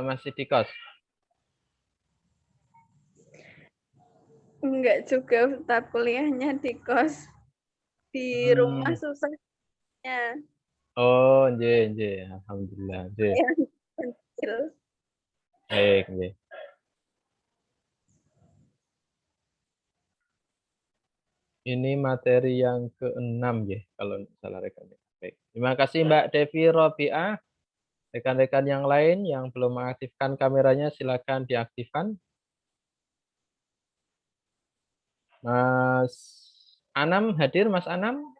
masih di kos? Enggak juga Ustadz, kuliahnya di kos. Di rumah susahnya. Oh, nggih. Alhamdulillah, nggih. Yang kecil. Baik, nggih. Ini materi yang ke-6 ya, kalau tidak salah rekan. Baik. Terima kasih Mbak Devi Robiah. Rekan-rekan yang lain yang belum mengaktifkan kameranya silakan diaktifkan. Mas Anam hadir, Mas Anam?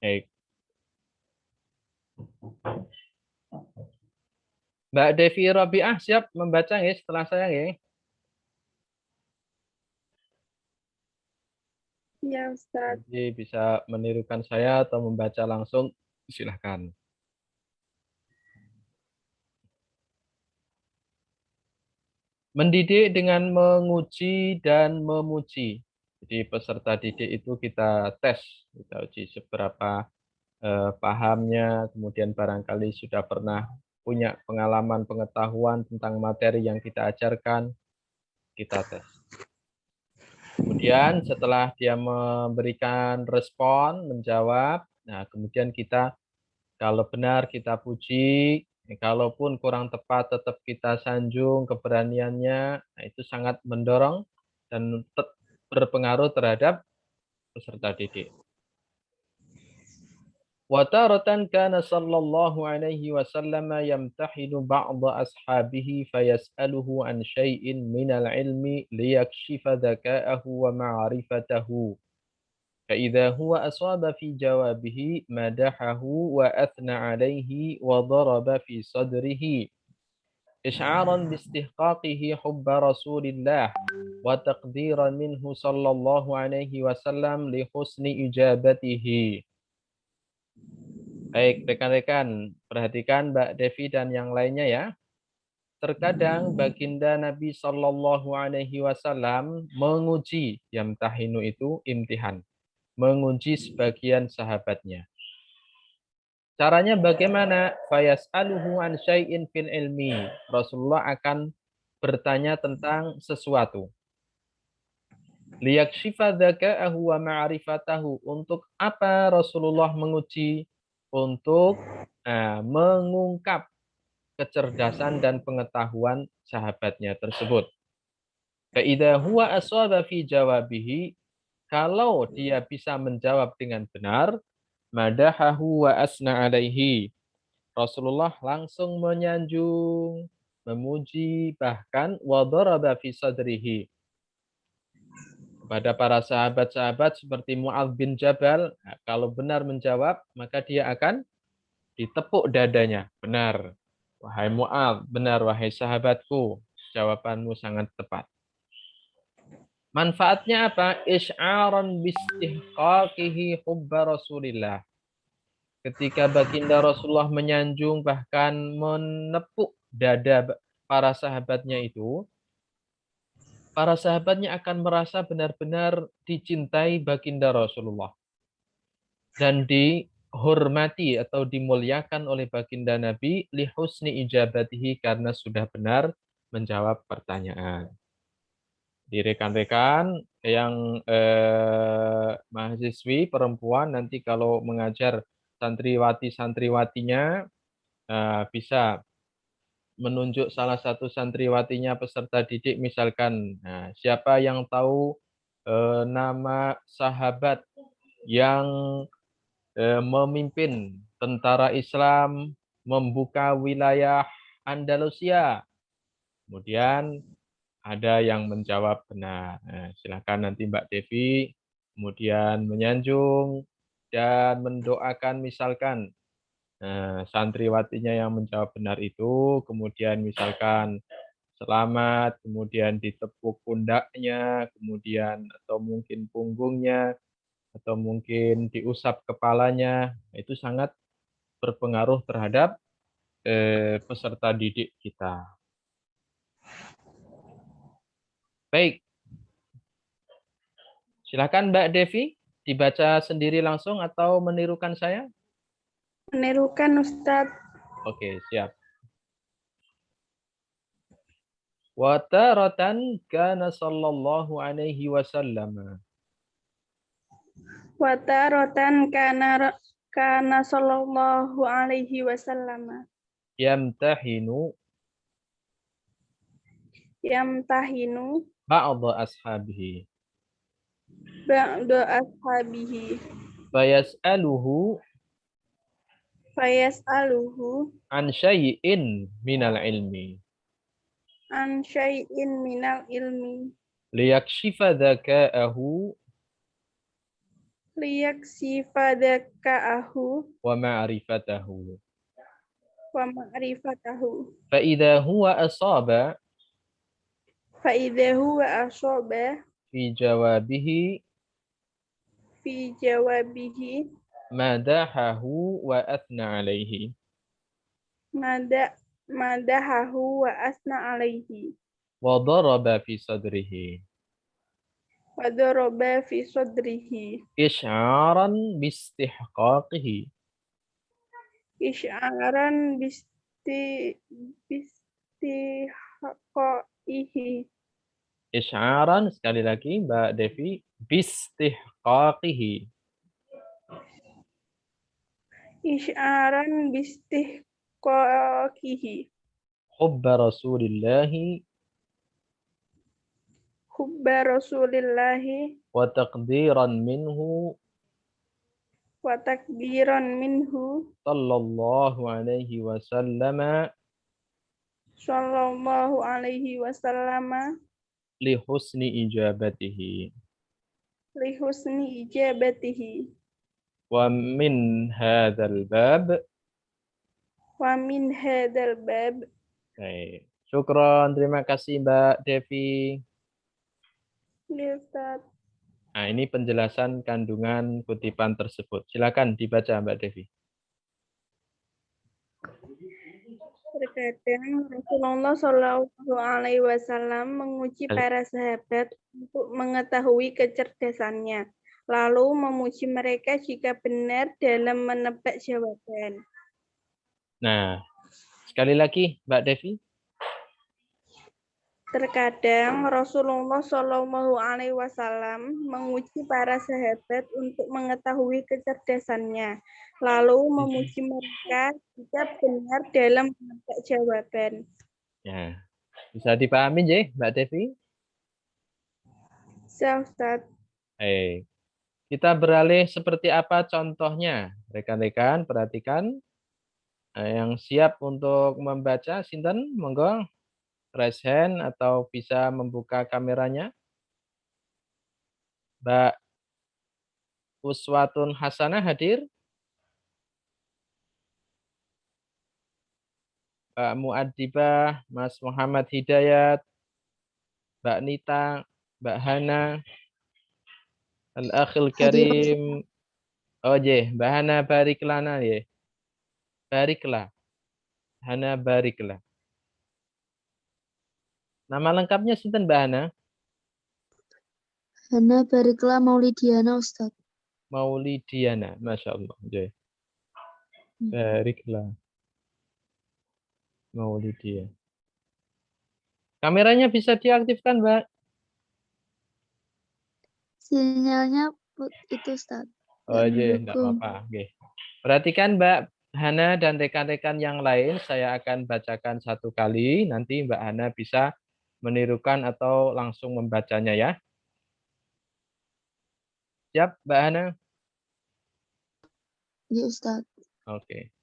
Baik. Mbak Devi Robiah siap membaca ya setelah saya ya? Ya Ustadz. Jadi bisa menirukan saya atau membaca langsung, silahkan. Mendidik dengan menguji dan memuji. Jadi peserta didik itu kita tes, kita uji seberapa pahamnya, kemudian barangkali sudah pernah punya pengalaman pengetahuan tentang materi yang kita ajarkan, kita tes. Kemudian setelah dia memberikan respon, menjawab, nah kemudian kita kalau benar kita puji, kalaupun kurang tepat tetap kita sanjung keberaniannya, nah itu sangat mendorong dan berpengaruh terhadap peserta didik. وتارة كان صلى الله عليه وسلم يمتحن بعض أصحابه فيسأله عن شيء من العلم ليكشف ذكاءه ومعرفته فإذا هو أصاب في جوابه مدحه وأثنى عليه وضرب في صدره إشعارا باستحقاقه حب رسول الله وتقديرا منه صلى الله عليه وسلم لحسن إجابته. Baik, rekan-rekan, perhatikan Mbak Devi dan yang lainnya ya. Terkadang baginda Nabi Shallallahu Alaihi Wasallam menguji, yamtahinu itu imtihan, menguji sebagian sahabatnya. Caranya bagaimana? Fayas'aluhu an syai'in fil ilmi. Rasulullah akan bertanya tentang sesuatu. Liyakshifa dzaka'ahu wa ma'rifatahu. Untuk apa Rasulullah menguji? Untuk mengungkap kecerdasan dan pengetahuan sahabatnya tersebut. Fa'idha huwa aswaba fi jawabihi, kalau dia bisa menjawab dengan benar, madahahu wa asna alaihi. Rasulullah langsung menyanjung, memuji, bahkan wa daraba fi sadrihi. kepada para sahabat-sahabat seperti Mu'adz bin Jabal. Nah, kalau benar menjawab, maka dia akan ditepuk dadanya. Benar. Wahai Mu'adz, benar wahai sahabatku. Jawabanmu sangat tepat. Manfaatnya apa? Isy'aran bistihqaqihi hubba Rasulillah. Ketika baginda Rasulullah menyanjung bahkan menepuk dada para sahabatnya itu, para sahabatnya akan merasa benar-benar dicintai baginda Rasulullah dan dihormati atau dimuliakan oleh baginda Nabi li husni ijabatihi karena sudah benar menjawab pertanyaan. Di rekan-rekan yang mahasiswi perempuan nanti kalau mengajar santriwati-santriwatinya bisa menunjuk salah satu santriwatinya peserta didik misalkan. Nah, siapa yang tahu nama sahabat yang memimpin tentara Islam membuka wilayah Andalusia. Kemudian ada yang menjawab benar. Nah, silakan nanti Mbak Devi kemudian menyanjung dan mendoakan misalkan santriwatinya yang menjawab benar itu, kemudian misalkan selamat, kemudian ditepuk pundaknya, kemudian atau mungkin punggungnya, atau mungkin diusap kepalanya, itu sangat berpengaruh terhadap peserta didik kita. Baik, silakan Mbak Devi, dibaca sendiri langsung atau menirukan saya? Menirukan Ustadz. Oke, siap. Wa taratan kana sallallahu alaihi wasallam Wataratan kana sallallahu alaihi wasallam yamtahinu yamtahinu ba'dha ashabihi ba'da ashabihi fayas'aluhu fayas'aluhu an syai'in minal ilmi an syai'in minal ilmi liyakshifa dzaka'ahu liyaksifadaka'ahu wa ma'rifatahu wa ma'rifatahu fa idza huwa asaba fa'idha huwa asaba fi jawabihi fi jawabihi madahahu wa athna alaihi madahahu wa asna alaihi wa daraba fi sadrihi wa daraba fi sadrihi isy'aran bistihqaqihi isy'aran bistihqaihi isy'aran sekali lagi Mbak Devi bistihqaqihi isy'aran bistihqaqihi hubba rasulillahi hubba rasulillahi wa taqdiran minhu wa takbiran minhu sallallahu alaihi wasallam sallallahu alaihi wasallam li husni ijabatihi li husni ijabatihi wa min hadzal bab. wa min hadzal bab. Baik. Syukron, terima kasih Mbak Devi. Ya, Ustaz. Nah, ini penjelasan kandungan kutipan tersebut. Silakan dibaca Mbak Devi. Terkadang Rasulullah Shallallahu Alaihi Wasallam menguji para sahabat untuk mengetahui kecerdasannya, lalu memuji mereka jika benar dalam menebak jawaban. Nah, sekali lagi Mbak Devi. Terkadang Rasulullah Shallallahu Alaihi Wasallam menguji para sahabat untuk mengetahui kecerdasannya, lalu memuji mereka jika benar dalam menebak jawaban. Ya, bisa dipahami ya, Mbak Devi? Ustaz. Kita beralih seperti apa contohnya, rekan-rekan perhatikan. Yang siap untuk membaca, sinten, monggo. Raise hand atau bisa membuka kameranya. Mbak Uswatun Hasanah hadir? Mbak Muadibah, Mas Muhammad Hidayat, Mbak Nita, Mbak Hana, Al-Akhil Hadir. Karim. Oh je, Mbak Hana Bariklana ya. Bariklah. Hana Bariklah. Nama lengkapnya sinten Mbak Hana? Hana Bariklah Maulidiana Ustaz. Maulidiana, Masya Allah. Je. Bariklah. Maulidiana. Kameranya bisa diaktifkan, Mbak? Sinyalnya itu Ustaz. Oh je, enggak apa-apa. Oke. Perhatikan Mbak Hana dan rekan-rekan yang lain, saya akan bacakan satu kali, nanti Mbak Hana bisa menirukan atau langsung membacanya ya. Siap, Mbak Hana? Ya Ustaz. Oke.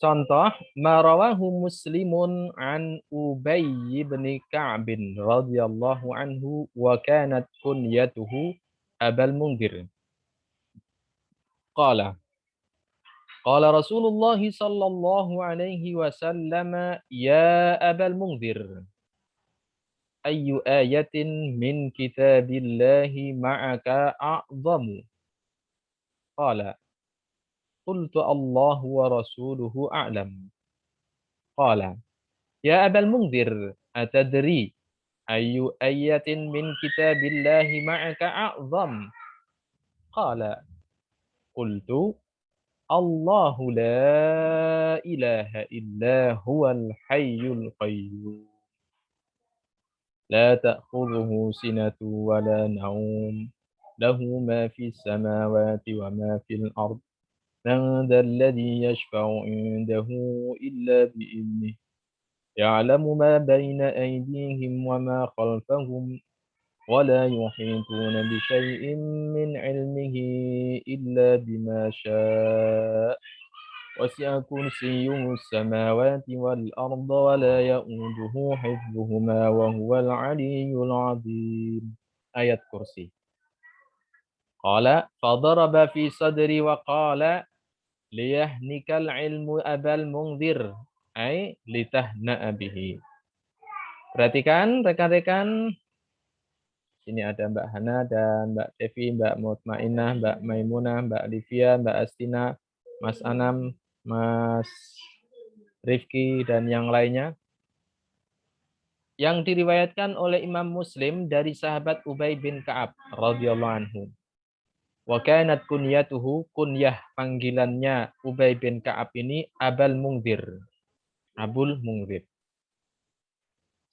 Contoh, marawahu Muslimun an Ubay bin Ka'b radhiyallahu anhu wa kanat kunyatuhu Abal Mundhir. Qala Rasulullah sallallahu alaihi wasallam ya Abal Mundhir ayyu ayatin min kitabillahi ma'aka a'zamu. Qala qultu Allahu wa rasuluhu a'lam. Qala ya Abal Mundhir atadri ayyu ayatin min kitabillahi ma'aka a'zam. Qala qultu Allahu la ilaha illa huwal hayyul qayyum. La ta'khudhuhu sinatu wa la nawm. Lahu ma fis samawati wa ma fil ard. Man dhal ladzi yashfa'u 'indahu illa bi'idhnihi. Ya'lamu ma bayna aydihim wa ma khalfahum. Wa la yuhituna bi syai'in min 'ilmihi illa bima syaa'. وسع كرسيه السماوات والأرض ولا يؤوده حفظهما وهو العلي العظيم. Ayat kursi. Qala fadaraba fi sadri wa qala liyahnikal ilmu abal mundhir ay litahna'a bihi. Perhatikan rekan-rekan, sini ada Mbak Hana dan Mbak Devi, Mbak Mutmainah, Mbak Maimunah, Mbak Livia, Mbak Astina, Mas Anam, Mas Rifki, dan yang lainnya. Yang diriwayatkan oleh Imam Muslim dari sahabat Ubay bin Ka'ab radhiyallahu anhu. Wa kanat kunyatuhu, kunyah panggilannya Ubay bin Ka'ab ini Abal Mundhir. Abul Mundhir.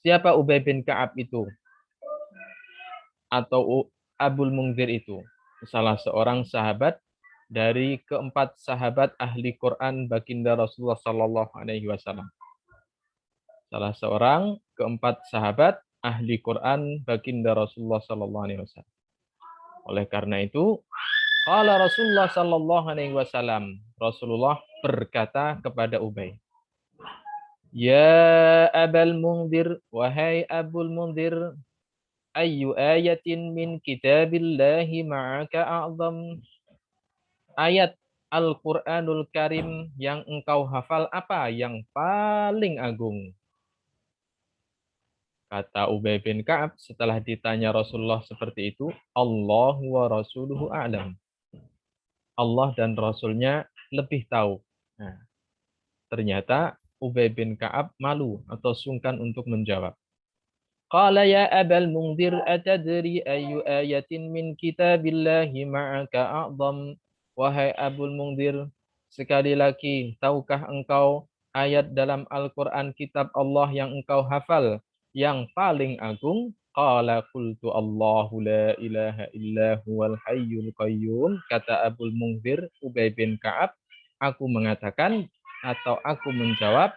Siapa Ubay bin Ka'ab itu? Atau Abul Mundhir itu? Salah seorang sahabat dari keempat sahabat ahli Quran baginda Rasulullah Sallallahu Alaihi Wasallam. Salah seorang keempat sahabat ahli Quran baginda Rasulullah Sallallahu Alaihi Wasallam. Oleh karena itu, qala Rasulullah Sallallahu Alaihi Wasallam, Rasulullah berkata kepada Ubay, Ya Abal Mundhir, wahai Abul Mundhir, ayyu ayatin min kitabillahi ma'aka a'zam. Ayat Al-Quranul Karim yang engkau hafal apa yang paling agung? Kata Ubay bin Ka'ab setelah ditanya Rasulullah seperti itu, Allahu wa rasuluhu a'lam. Allah dan Rasulnya lebih tahu. Nah, ternyata Ubay bin Ka'ab malu atau sungkan untuk menjawab. Qala ya Abal Mundhir atadri ayu ayatin min kitabillahi ma'aka a'zam. Wahai Abul Mundhir, sekali lagi, tahukah engkau ayat dalam Al-Quran kitab Allah yang engkau hafal yang paling agung? Qala qultu Allahu la ilaha illa huwal hayyul qayyum. Kata Abul Mundhir, Ubay bin Ka'ab, aku mengatakan atau aku menjawab,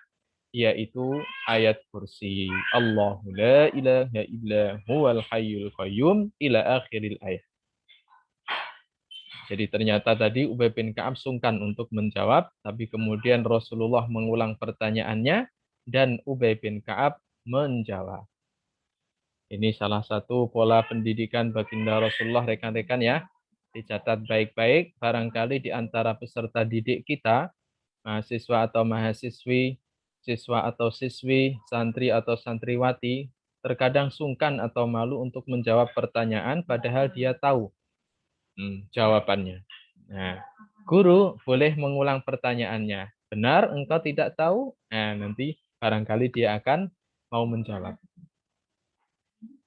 yaitu ayat kursi. Allahu la ilaha illa huwal hayyul qayyum ila akhiril ayat. Jadi ternyata tadi Ubay bin Ka'ab sungkan untuk menjawab, tapi kemudian Rasulullah mengulang pertanyaannya, dan Ubay bin Ka'ab menjawab. Ini salah satu pola pendidikan baginda Rasulullah, rekan-rekan ya. Dicatat baik-baik, barangkali di antara peserta didik kita, mahasiswa atau mahasiswi, siswa atau siswi, santri atau santriwati, terkadang sungkan atau malu untuk menjawab pertanyaan padahal dia tahu jawabannya. Nah, guru boleh mengulang pertanyaannya. Benar engkau tidak tahu? Nah, nanti barangkali dia akan mau menjawab.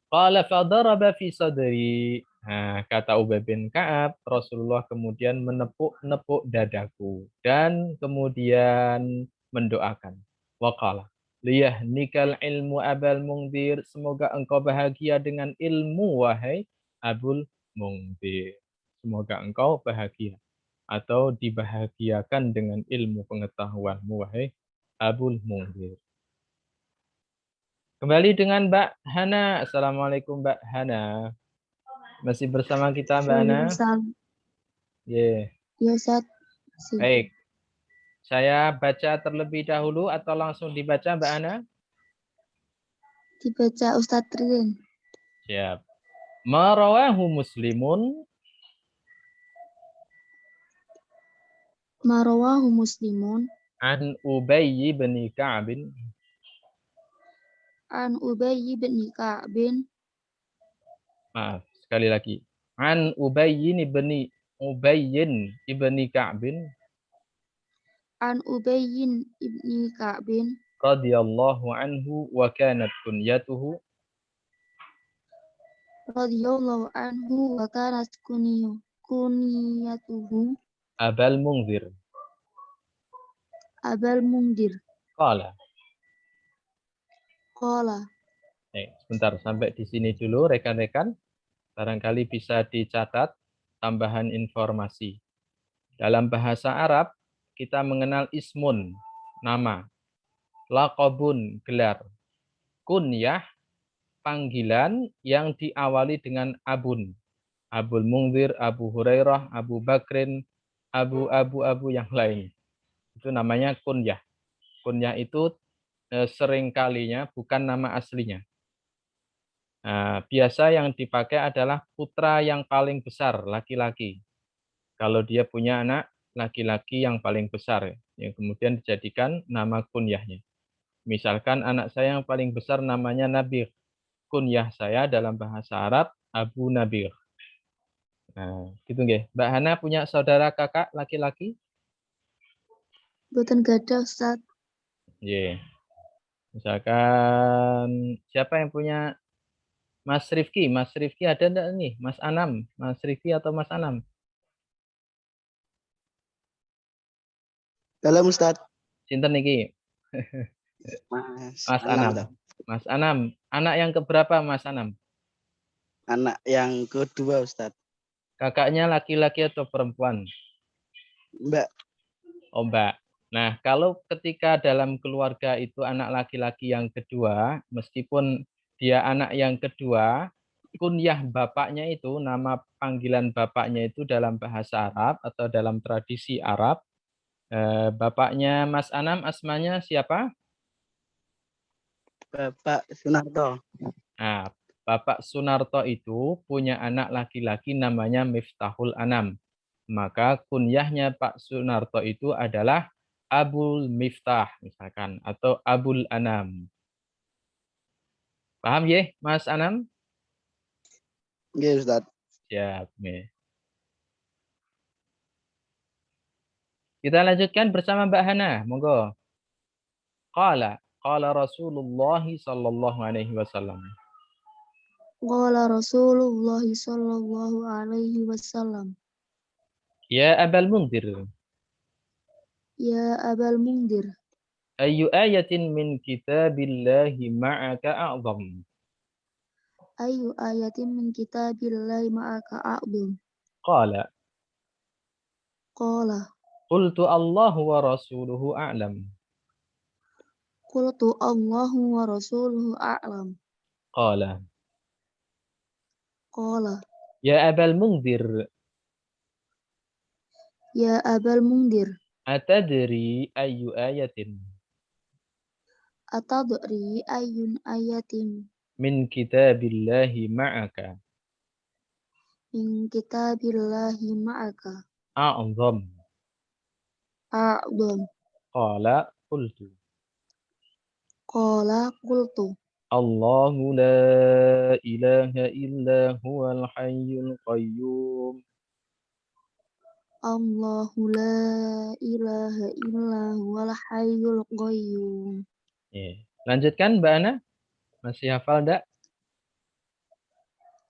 Qala fadaraba fi sadri. Nah, kata Ubay bin Ka'ab, Rasulullah kemudian menepuk-nepuk dadaku dan kemudian mendoakan. Waqala, liyahnikal ilmu Abul Mungdir, semoga engkau bahagia dengan ilmu wahai Abul Mungdir. Semoga engkau bahagia atau dibahagiakan dengan ilmu pengetahuanmu wahai Abul Mungdir. Kembali dengan Mbak Hana. Assalamualaikum Mbak Hana. Masih bersama kita Mbak Hana? Yeah. Ya, Ustaz. Baik. Saya baca terlebih dahulu atau langsung dibaca Mbak Hana? Dibaca Ustaz Rin. Siap. Marawahu Muslimun Marawahu Muslimun an Ubayy bin Ka'b. an Ubayy bin Ka'bin. Maaf, sekali lagi. An Ubayyin ibni Ka'bin An Ubayyin ibni Ka'bin radhiyallahu anhu wa kanat kunyatuhu radhiyallahu anhu wa kanat kunyatuhu Abul Mungdir. Abul Mungdir. Qala. Sebentar, sampai di sini dulu rekan-rekan. Barangkali bisa dicatat tambahan informasi. Dalam bahasa Arab, kita mengenal ismun, nama. Laqabun, gelar. Kunyah, panggilan yang diawali dengan abun. Abul Mungdir, Abu Hurairah, Abu Bakrin, Abu yang lain. Itu namanya kunyah. Kunyah itu seringkalinya bukan nama aslinya. Nah, biasa yang dipakai adalah putra yang paling besar, laki-laki. Kalau dia punya anak laki-laki yang paling besar, yang kemudian dijadikan nama kunyahnya. Misalkan anak saya yang paling besar namanya Nabir. Kunyah saya dalam bahasa Arab Abu Nabir. Nah, gitu nggih. Mbak Hana punya saudara kakak laki-laki? Boten gadah Ustaz. Iya. Misalkan siapa yang punya Mas Rifki? Mas Rifki ada enggak nih? Mas Anam, Mas Rifki atau Mas Anam? Dalam Ustaz. Sinten niki? Mas Anam. Mas Anam, anak yang keberapa Mas Anam? Anak yang kedua Ustaz. Kakaknya laki-laki atau perempuan? Mbak. Oh, Mbak. Nah, kalau ketika dalam keluarga itu anak laki-laki yang kedua, meskipun dia anak yang kedua, kunyah bapaknya itu, nama panggilan bapaknya itu dalam bahasa Arab atau dalam tradisi Arab, bapaknya Mas Anam asmanya siapa? Bapak Sunarto. Nah, Bapak Sunarto itu punya anak laki-laki namanya Miftahul Anam. Maka kunyahnya Pak Sunarto itu adalah Abul Miftah misalkan atau Abul Anam. Paham ya, Mas Anam? Nggih, Ustaz. Siap, nggih. Kita lanjutkan bersama Mbak Hana, monggo. Qala Rasulullah sallallahu alaihi wasallam. Qala Rasulullah sallallahu alaihi wasallam. Ya Abul Mungdir. Ya Abul Mungdir. Ayu ayatin min kitabillahi ma'aka a'zam. Ayu ayatin min kitabillahi ma'aka a'zam. Qala. Qultu Allahu wa rasuluhu a'lam. Qultu Allahu wa rasuluhu a'lam. Qala. Ya Abul Mungdir. Ya Abul Mungdir. Atadri ayu ayatin. atadri ayun ayatin min kitabillahi ma'aka min kitabillahi ma'aka a'zam. a'dham. Qala qultu Qala qultu Allahu la ilaha illa huwal hayyul qayyum. Allahu la ilaha illa huwal hayyul qayyum. Lanjutkan Mbak Ana. Masih hafal enggak?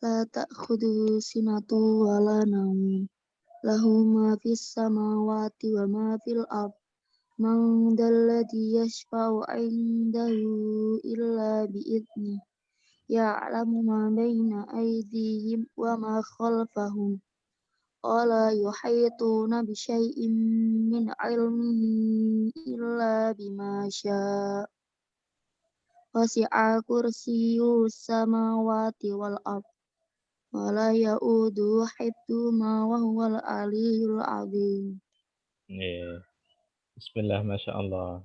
La ta'khudhuhu sinatu wa la naum. Lahu ma fis samawati wa ma fil ard. Man dalladhi yashfa'u 'indahu illa bi'idhnih. Ya'lamu ma baina aydihim wa ma khalfahum. Wala yuhituna bi syai'in min 'ilmihi illa bima syaa. Wasi'a kursiyyuhu samawati wal ard. Wala ya'uduhu hifdzuhuma wa huwal 'aliyyul 'azim. Bismillah, Masya Allah.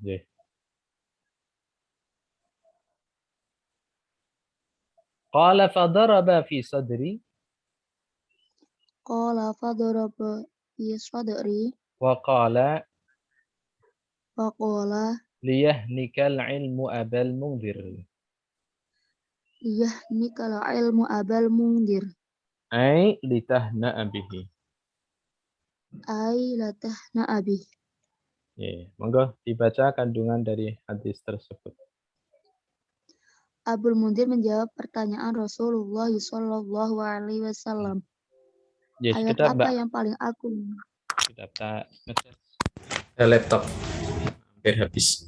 Qala fadaraba fi sadri Qala fadaraba fi sadri wa qala wa qala liyahnikal ilmu abal mungdir. liyahnikal ilmu abal mungdir. Ai litahna'a bihi. Ai latahna abih. Monggo dibaca kandungan dari hadis tersebut. Abul Mundir menjawab pertanyaan Rasulullah Shallallahu Alaihi Wasallam. Ayat Sekedap, apa Mbak. yang paling agung? Sekedap tak ngecas. Laptop hampir habis.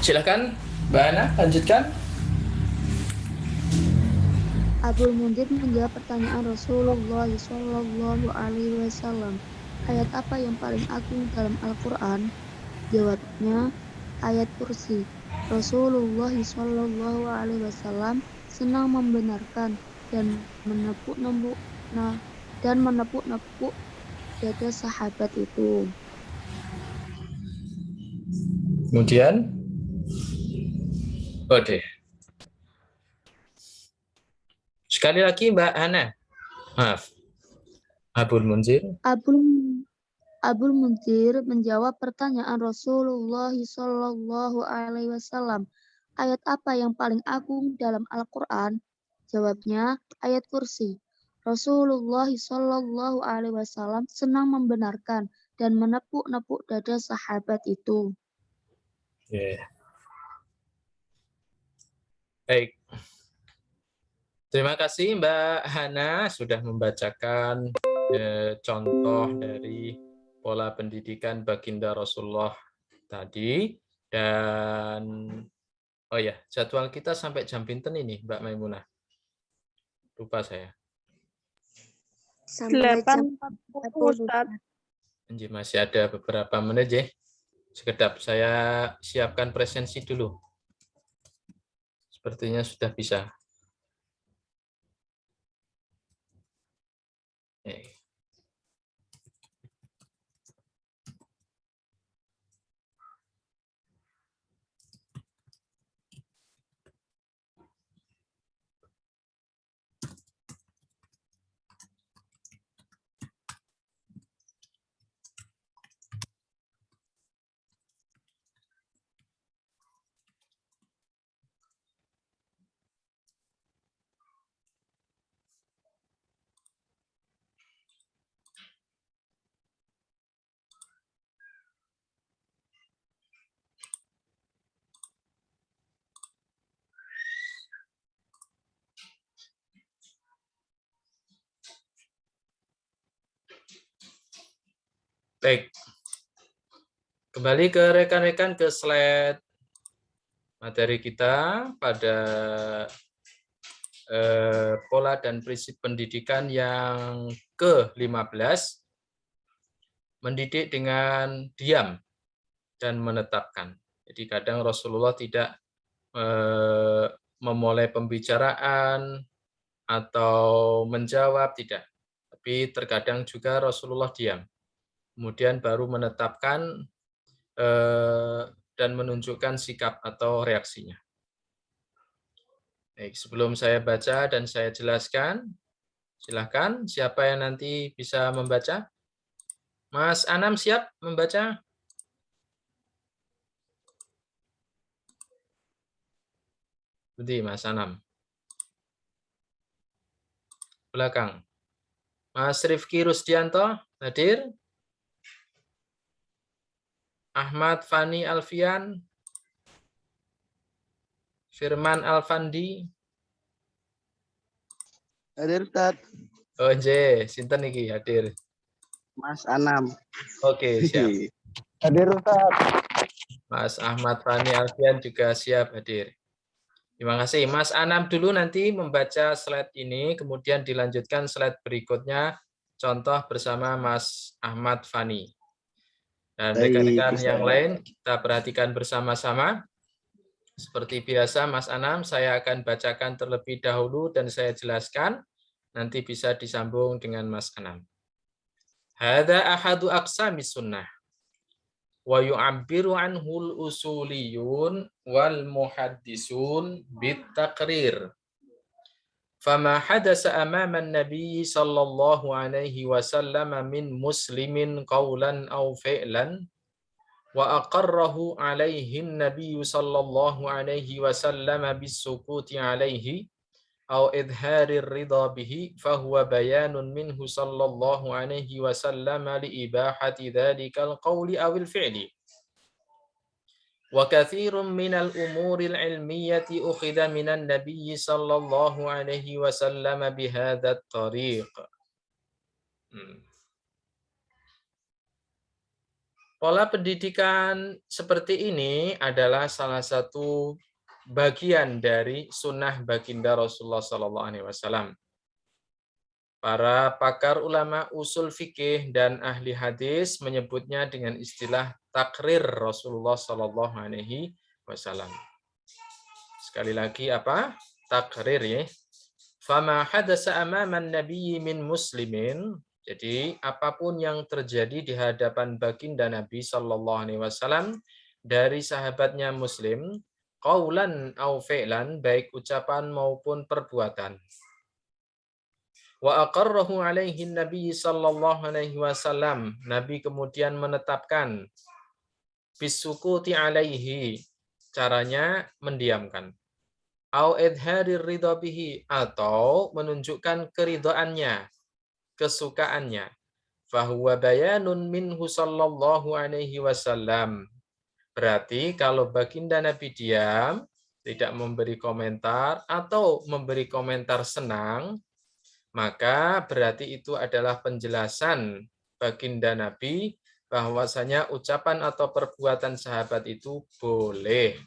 Silakan, Mbak Ana, lanjutkan. Abul Mundir menjawab pertanyaan Rasulullah Shallallahu Alaihi Wasallam. Ayat apa yang paling agung dalam Al-Quran? Jawabnya, ayat kursi. Rasulullah Shallallahu Alaihi Wasallam senang membenarkan dan menepuk-nepuk dada sahabat itu. Kemudian, deh. Sekali lagi Mbak Ana. Maaf. Abul Munzir. Abul Munzir menjawab pertanyaan Rasulullah Shallallahu Alaihi Wasallam. Ayat apa yang paling agung dalam Al-Quran? Jawabnya, ayat kursi. Rasulullah Shallallahu Alaihi Wasallam senang membenarkan dan menepuk-nepuk dada sahabat itu. Baik. Terima kasih Mbak Hana sudah membacakan contoh dari pola pendidikan baginda Rasulullah tadi. Dan oh ya, jadwal kita sampai jam pinten ini Mbak Maimunah? Lupa saya. Sampai jam 8.40 Ustaz. Masih ada beberapa menit ya. Sekedap saya siapkan presensi dulu. Sepertinya sudah bisa. Baik. Kembali ke rekan-rekan ke slide materi kita pada pola dan prinsip pendidikan yang ke-15, mendidik dengan diam dan menetapkan. Jadi kadang Rasulullah tidak memulai pembicaraan atau menjawab, tidak. Tapi terkadang juga Rasulullah diam. Kemudian baru menetapkan dan menunjukkan sikap atau reaksinya. Baik, sebelum saya baca dan saya jelaskan, silakan siapa yang nanti bisa membaca? Mas Anam siap membaca? Budi, Mas Anam. Belakang. Mas Rifki Rusdianto, hadir? Ahmad Fani Alfian, Firman Alfandi. Hadir Ustaz. Oh, nggih, sinten iki hadir? Mas Anam. Oke, siap. Hadir Ustaz. Mas Ahmad Fani Alfian juga siap hadir. Terima kasih. Mas Anam dulu nanti membaca slide ini, kemudian dilanjutkan slide berikutnya, contoh bersama Mas Ahmad Fani. Dan rekan-rekan yang lain, kita perhatikan bersama-sama. Seperti biasa, Mas Anam, saya akan bacakan terlebih dahulu dan saya jelaskan. Nanti bisa disambung dengan Mas Anam. Hadza ahadu aqsamis sunnah. Wa yu'abbiru anhul usuliyun wal muhaddisun bitaqrir. Fama hadasa amama an-nabiy sallallahu alaihi wasallam min muslimin qawlan aw fi'lan wa aqarrahu alaihi an-nabiy sallallahu alaihi wasallam bis-sukuti alaihi aw idharir ridha bihi fahuwa bayanun minhu sallallahu alaihi wasallam li ibahati dhalikal qawli awil fi'li. Wa katsirun minal umuril ilmiyati ukhidha minan nabiyyi sallallahu alaihi wasallam bihadzal tariq. Pola pendidikan seperti ini adalah salah satu bagian dari sunnah baginda Rasulullah SAW. Para pakar ulama usul fikih dan ahli hadis menyebutnya dengan istilah takrir Rasulullah SAW. Sekali lagi apa? Takrir ya. Fama hadasa amaman nabiyyi min muslimin. Jadi apapun yang terjadi di hadapan baginda Nabi SAW dari sahabatnya Muslim, qaulan au fi'lan, baik ucapan maupun perbuatan. Wa aqarrahu alaihi Nabi sallallahu alaihi wasallam. Nabi kemudian menetapkan bisukuti alaihi, caranya mendiamkan. Au idharir ridha bihi, atau menunjukkan keridhaannya, kesukaannya. Fahuwa bayanun minhu sallallahu alaihi wasallam. Berarti kalau baginda Nabi diam, tidak memberi komentar atau memberi komentar senang, maka berarti itu adalah penjelasan baginda Nabi bahwasanya ucapan atau perbuatan sahabat itu boleh.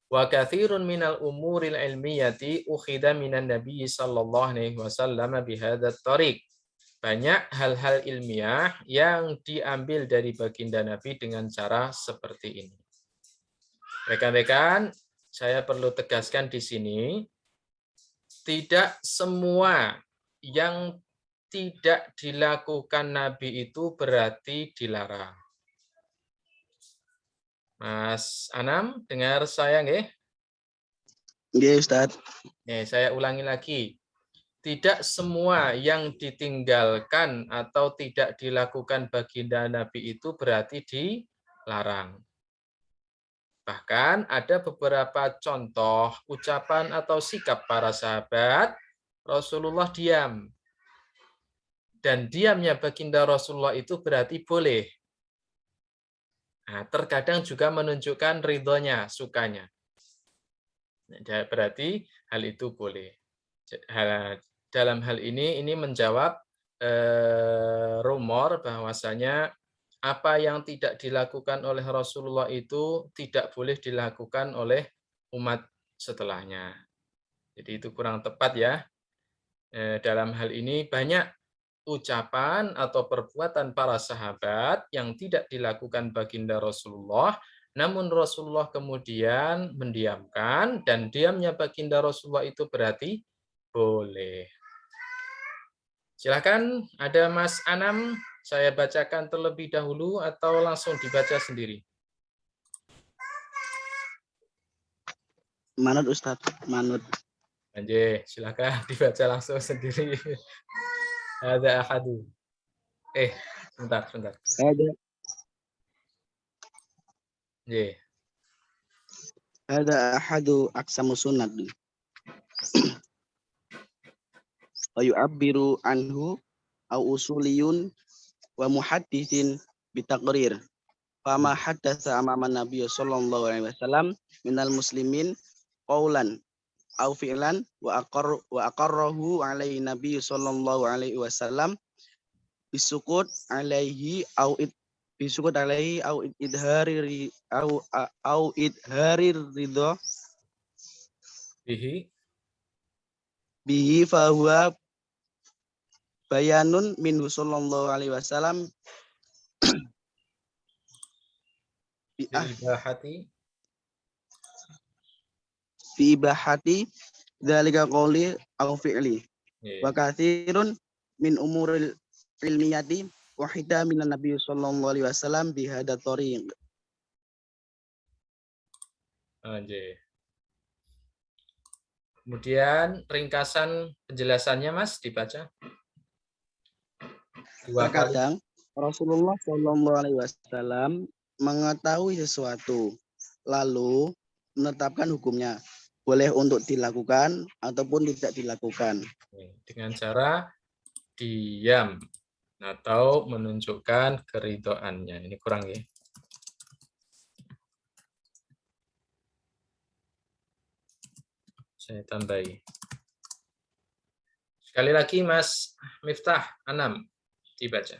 Wa katsirun minal umuril ilmiyati ukhidha minan nabiy sallallahu alaihi wasallam bihadzal tariq. Banyak hal-hal ilmiah yang diambil dari baginda Nabi dengan cara seperti ini. Rekan-rekan, saya perlu tegaskan di sini, tidak semua yang tidak dilakukan Nabi itu berarti dilarang. Mas Anam, dengar saya nggih? Nggih, Ustaz. Saya ulangi lagi. Tidak semua yang ditinggalkan atau tidak dilakukan baginda Nabi itu berarti dilarang. Bahkan ada beberapa contoh ucapan atau sikap para sahabat, Rasulullah diam. Dan diamnya baginda Rasulullah itu berarti boleh. Nah, terkadang juga menunjukkan ridhonya, sukanya. Berarti hal itu boleh. Dalam hal ini menjawab rumor bahwasanya apa yang tidak dilakukan oleh Rasulullah itu tidak boleh dilakukan oleh umat setelahnya. Jadi itu kurang tepat ya. Dalam hal ini banyak ucapan atau perbuatan para sahabat yang tidak dilakukan baginda Rasulullah, namun Rasulullah kemudian mendiamkan, dan diamnya baginda Rasulullah itu berarti boleh. Silakan, ada Mas Anam, saya bacakan terlebih dahulu atau langsung dibaca sendiri? Manut Ustadz, manut. Anjir, silakan dibaca langsung sendiri. Ada ahadu. Sebentar. Ada ahadu aksamu sunnat. Wa yu'abbiru anhu au usuliyun wa muhaddithin bitaqrir. Fama haddatsa amama Nabi sallallahu alaihi wasallam minal muslimin qaulan au fi'lan wa aqarrahu alaihi Nabi sallallahu alaihi wasallam bisukut alaihi au idhari ridho bihi fahuwa bayanun minhu sallallahu alaihi wasallam fi ibahati dzalika qawli au fi'li wa katsirun min umuril ilmiyati wahida minan nabiy sallallahu alaihi wasallam bihada thoriq. Kemudian ringkasan penjelasannya Mas dibaca. Terkadang Rasulullah sallallahu alaihi wasallam mengetahui sesuatu lalu menetapkan hukumnya, boleh untuk dilakukan ataupun tidak dilakukan dengan cara diam atau menunjukkan keridhoannya. Ini kurang ya. Saya tambahi. Sekali lagi Mas Miftah Anam dibaca.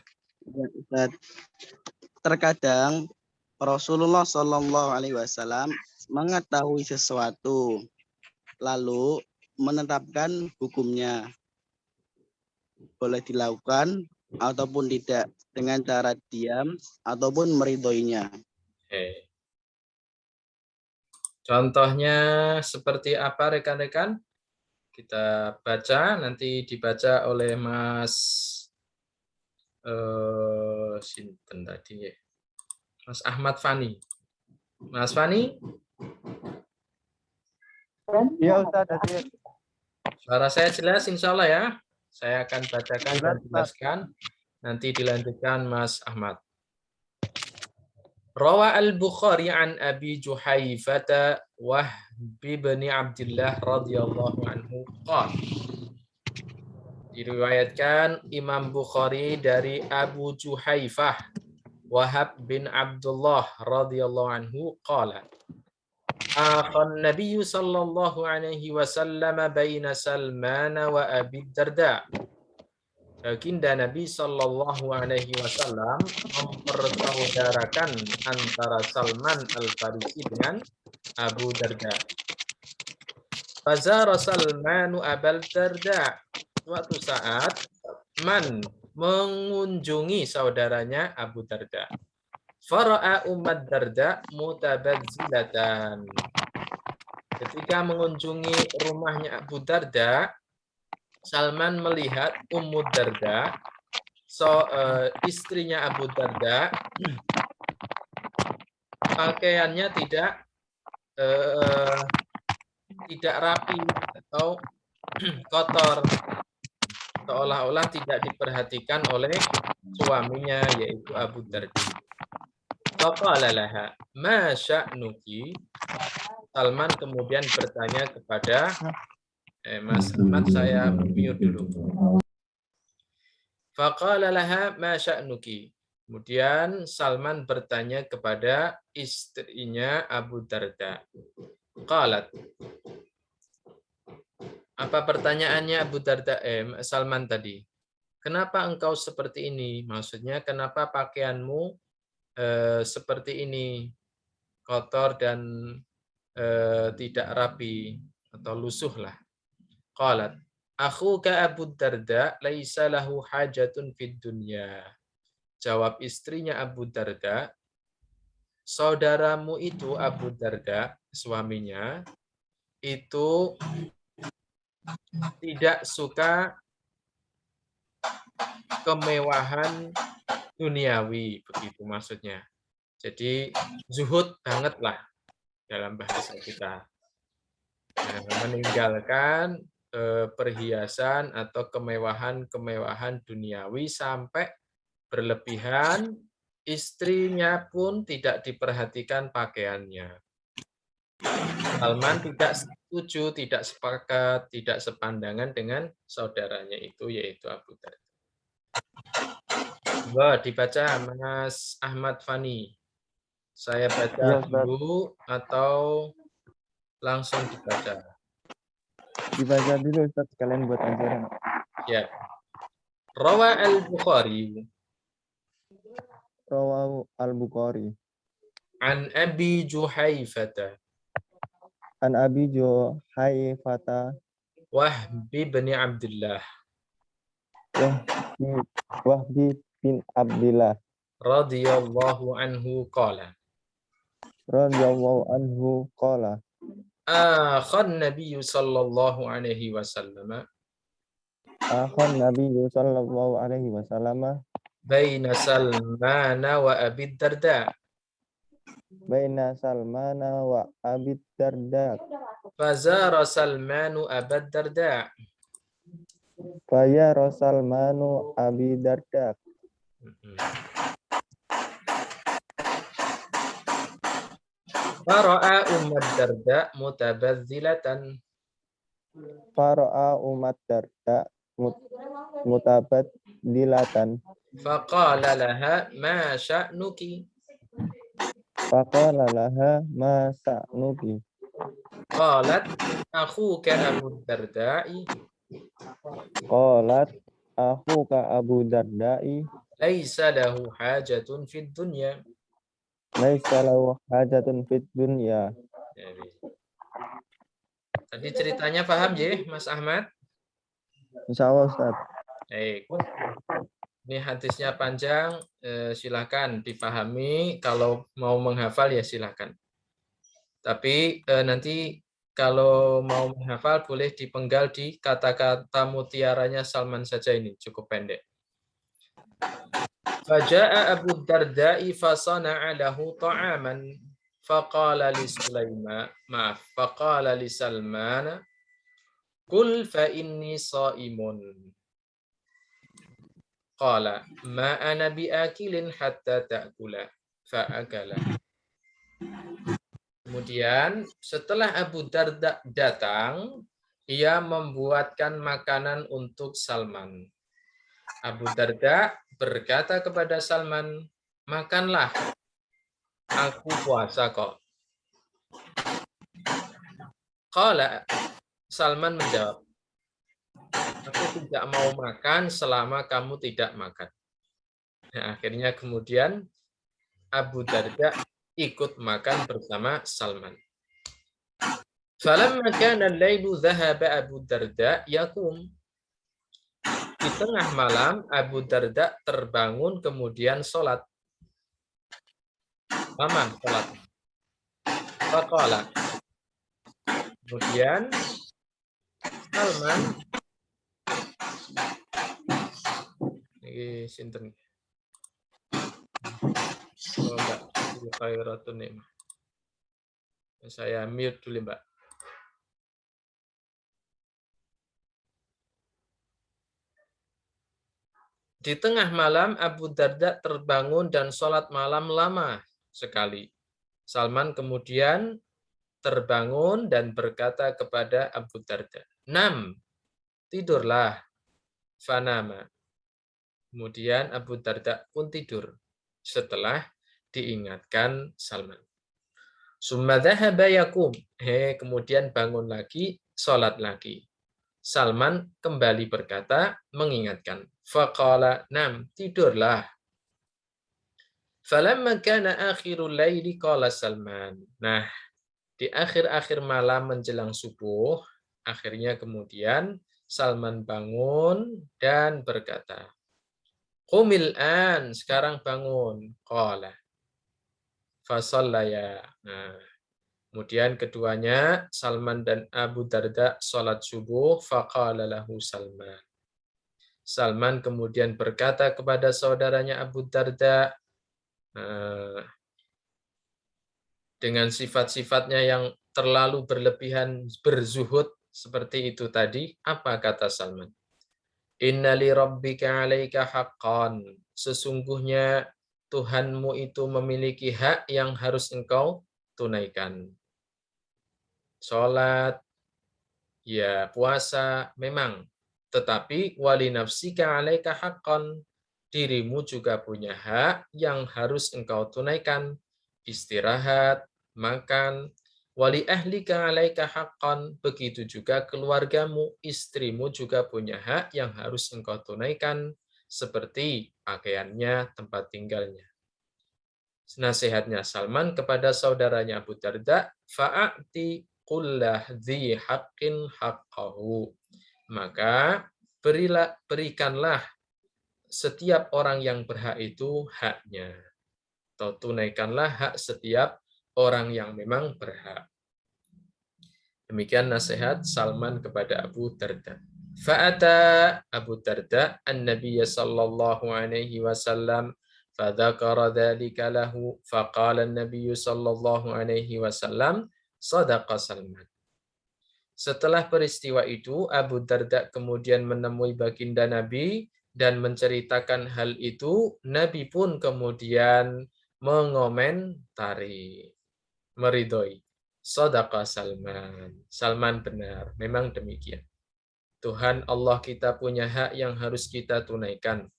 Terkadang Rasulullah Shallallahu Alaihi Wasallam mengetahui sesuatu lalu menetapkan hukumnya, boleh dilakukan ataupun tidak dengan cara diam ataupun meridhoinya. Contohnya seperti apa rekan-rekan? Kita baca, nanti dibaca oleh Mas Sinten tadi ya. Mas Ahmad Fani. Mas Fani? Iya Ustaz. Suara saya jelas insya Allah ya. Saya akan bacakan dan jelaskan. Nanti dilanjutkan Mas Ahmad. Rawa al-Bukhari an Abi Juhaifata Wahb bin Abdullah radhiyallahu anhu qala. Diriwayatkan Imam Bukhari dari Abu Juhaifah Wahab bin Abdullah radhiyallahu anhu qala. Akhan Nabi sallallahu alaihi wasallam baina Salman wa Abi Darda. Baginda Nabi sallallahu alaihi wasallam mempersaudarakan antara Salman Al-Farisi dengan Abu Darda. Fazara Salmanu Abal Darda. Suatu saat Man mengunjungi saudaranya Abu Darda. Fara'a Ummat Darda mutabadzilatan. Ketika mengunjungi rumahnya Abu Darda, Salman melihat Ummu Darda, istrinya Abu Darda, pakaiannya tidak rapi atau kotor, seolah-olah tidak diperhatikan oleh suaminya yaitu Abu Darda. Faqala laha ma sya'nuki. Salman kemudian bertanya kepada Mas Ahmad, saya mute dulu. Faqala laha ma sya'nuki. Kemudian Salman bertanya kepada istrinya Abu Darda. Qalat. Apa pertanyaannya Abu Darda Salman tadi? Kenapa engkau seperti ini? Maksudnya kenapa pakaianmu seperti ini, kotor dan tidak rapi atau lusuh lah. Qalat, akhuka Abu Darda laisa lahu hajatun fid dunya. Jawab istrinya Abu Darda, saudaramu itu Abu Darda, suaminya, itu tidak suka kemewahan duniawi, begitu maksudnya. Jadi zuhud banget lah dalam bahasa kita. Nah, meninggalkan perhiasan atau kemewahan-kemewahan duniawi sampai berlebihan, istrinya pun tidak diperhatikan pakaiannya. Salman tidak setuju, tidak sepakat, tidak sepandangan dengan saudaranya itu, yaitu Abu Darda. Dibaca Mas Ahmad Fani. Saya baca dulu atau langsung dibaca? Dibaca dulu Ustaz, sekalian buat ajaran. Ya. Rawa al-Bukhari. Rawahu al-Bukhari. An Abi Juhaifata. An Abi Juhaifata. Wahbi bin Abdullah. Wahbi bin Abdullah. Radhiyallahu anhu qala. Radhiyallahu anhu qala. Akhan Nabi sallallahu alaihi wasallam. Akhan Nabi sallallahu alaihi wasallam. Baina Salmana wa Abi Darda. Baina Salmana wa Abi Darda. Fazara Salmanu Abi Darda. Faya Salmanu Abi Darda. Fara'a Ummat Darda mutabadzilatan. Fara'a Ummat Darda mutabadzilatan. Faqala laha ma sya'nuki. Faqala laha ma sya'nuki. Qalat akhuka Abu Darda'i. Qalat akhuka Abu Darda'i. Laisa lahu hajatun fid dunya. Laisa lahu hajatun fid dunya. Tadi ceritanya paham ya, Mas Ahmad? Insyaallah Ustaz. Baik. Ini hadisnya panjang, silakan dipahami. Kalau mau menghafal ya silakan. Tapi nanti kalau mau menghafal boleh dipenggal di kata-kata mutiaranya Salman saja, ini cukup pendek. Faja'a Abu Darda'i fasana'a lahu ta'aman faqala li Salman kul fa inni sha'imun. Qala ma ana biakilin hatta ta'kula fa'akala. Kemudian setelah Abu Darda datang, ia membuatkan makanan untuk Salman. Abu Darda berkata kepada Salman, makanlah, aku puasa kok. Qala, Salman menjawab, aku tidak mau makan selama kamu tidak makan. Nah, akhirnya kemudian Abu Darda ikut makan bersama Salman. Falamma kana al-lailu dhahaba Abu Darda yaqum. Di tengah malam Abu Darda terbangun kemudian sholat. Lama sholat. Faqala. Kemudian Salman ini sinten. Oh, Mbak, khairatun nikmah. Saya mute dulu, Mbak. Di tengah malam Abu Darda terbangun dan sholat malam lama sekali. Salman kemudian terbangun dan berkata kepada Abu Darda, "Nam, tidurlah." Fanama. Kemudian Abu Darda pun tidur setelah diingatkan Salman. Summa dhahaba yaqum. Kemudian bangun lagi, sholat lagi. Salman kembali berkata, mengingatkan. Faqala, nam, tidurlah. Falamma kana akhirul laili qala Salman. Nah, di akhir-akhir malam menjelang subuh, akhirnya kemudian Salman bangun dan berkata, "Qumil an, sekarang bangun." Qala. Fasallaya. Nah, kemudian keduanya Salman dan Abu Darda salat subuh, faqala lahu Salman. Salman kemudian berkata kepada saudaranya Abu Darda, dengan sifat-sifatnya yang terlalu berlebihan, berzuhud seperti itu tadi, apa kata Salman? Inna li rabbika 'alaika haqqan. Sesungguhnya Tuhanmu itu memiliki hak yang harus engkau tunaikan. Salat, ya puasa, memang. Tetapi wali nafsika 'alaika haqqan. Dirimu juga punya hak yang harus engkau tunaikan. Istirahat, makan. Wali ahlika 'alaika haqqan. Begitu juga keluargamu, istrimu juga punya hak yang harus engkau tunaikan, seperti pakaiannya, tempat tinggalnya. Nasihatnya Salman kepada saudaranya Abu Darda, fa'ati kullah dzi haqqin haqqahu. Maka berikanlah setiap orang yang berhak itu haknya. Atau tunaikanlah hak setiap orang yang memang berhak. Demikian nasihat Salman kepada Abu Darda. Fa'ata Abu Darda an-Nabiy sallallahu alaihi wasallam fadzakara dzalika lahu faqala an-Nabiy sallallahu alaihi wasallam sadaqa Salman. Setelah peristiwa itu Abu Darda kemudian menemui baginda Nabi dan menceritakan hal itu. Nabi pun kemudian mengomentari, meridhoi. Sadaqa Salman. Salman benar, memang demikian. Tuhan Allah kita punya hak yang harus kita tunaikan.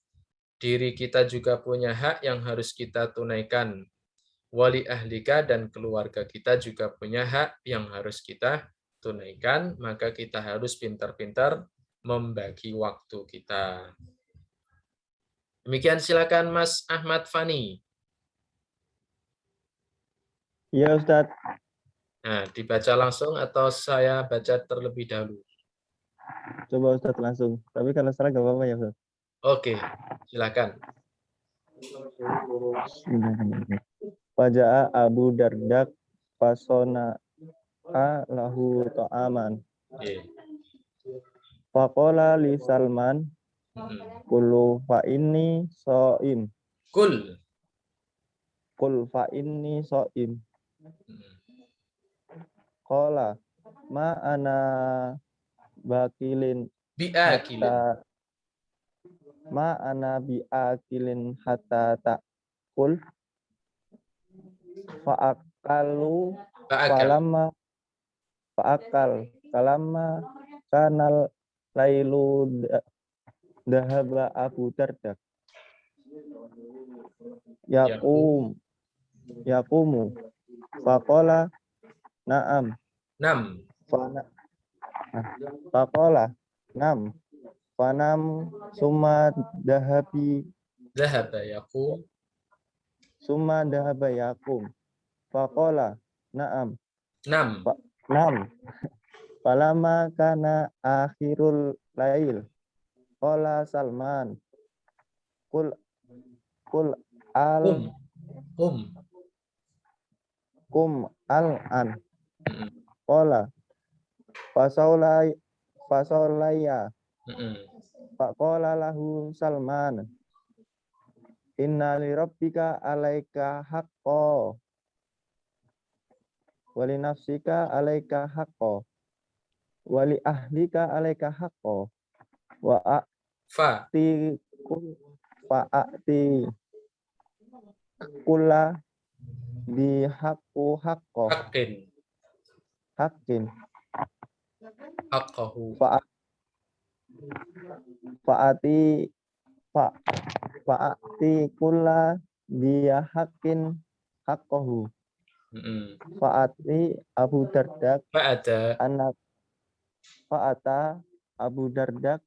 Diri kita juga punya hak yang harus kita tunaikan. Wali ahlika dan keluarga kita juga punya hak yang harus kita tunaikan. Maka kita harus pintar-pintar membagi waktu kita. Demikian, silakan Mas Ahmad Fani. Iya Ustadz. Nah, dibaca langsung atau saya baca terlebih dahulu? Coba Ustadz langsung. Tapi kalau salah gak apa-apa ya Ustadz. Oke, silakan. Faja'a Abu Darda fasona lahu ta'aman. Faqala li Salman kulu fa inni so'im. Kul fa inni so'im. Qala ma ana bakilin biakilin. Ma ana biakilin hatta ta'kul fa'akalu falamma kanal lailu dahaba Abu Darda yaqumu faqala na'am faqala na'am fanam summa dahaba yaqum faqala na'am falamma kana akhirul lail qala Salman kul al kum al an qala fasaulaya faqala lahu Salman inna li rabbika alaika haqqo wali nafsika alaika haqqo wali ahlika alaika haqqo wa fa'ati kulla bi haqqu haqqo haqqin haqqahu fa'ati kulla bi haqqin haqqahu. Fa'ati Abu Darda fa'ata Abu Darda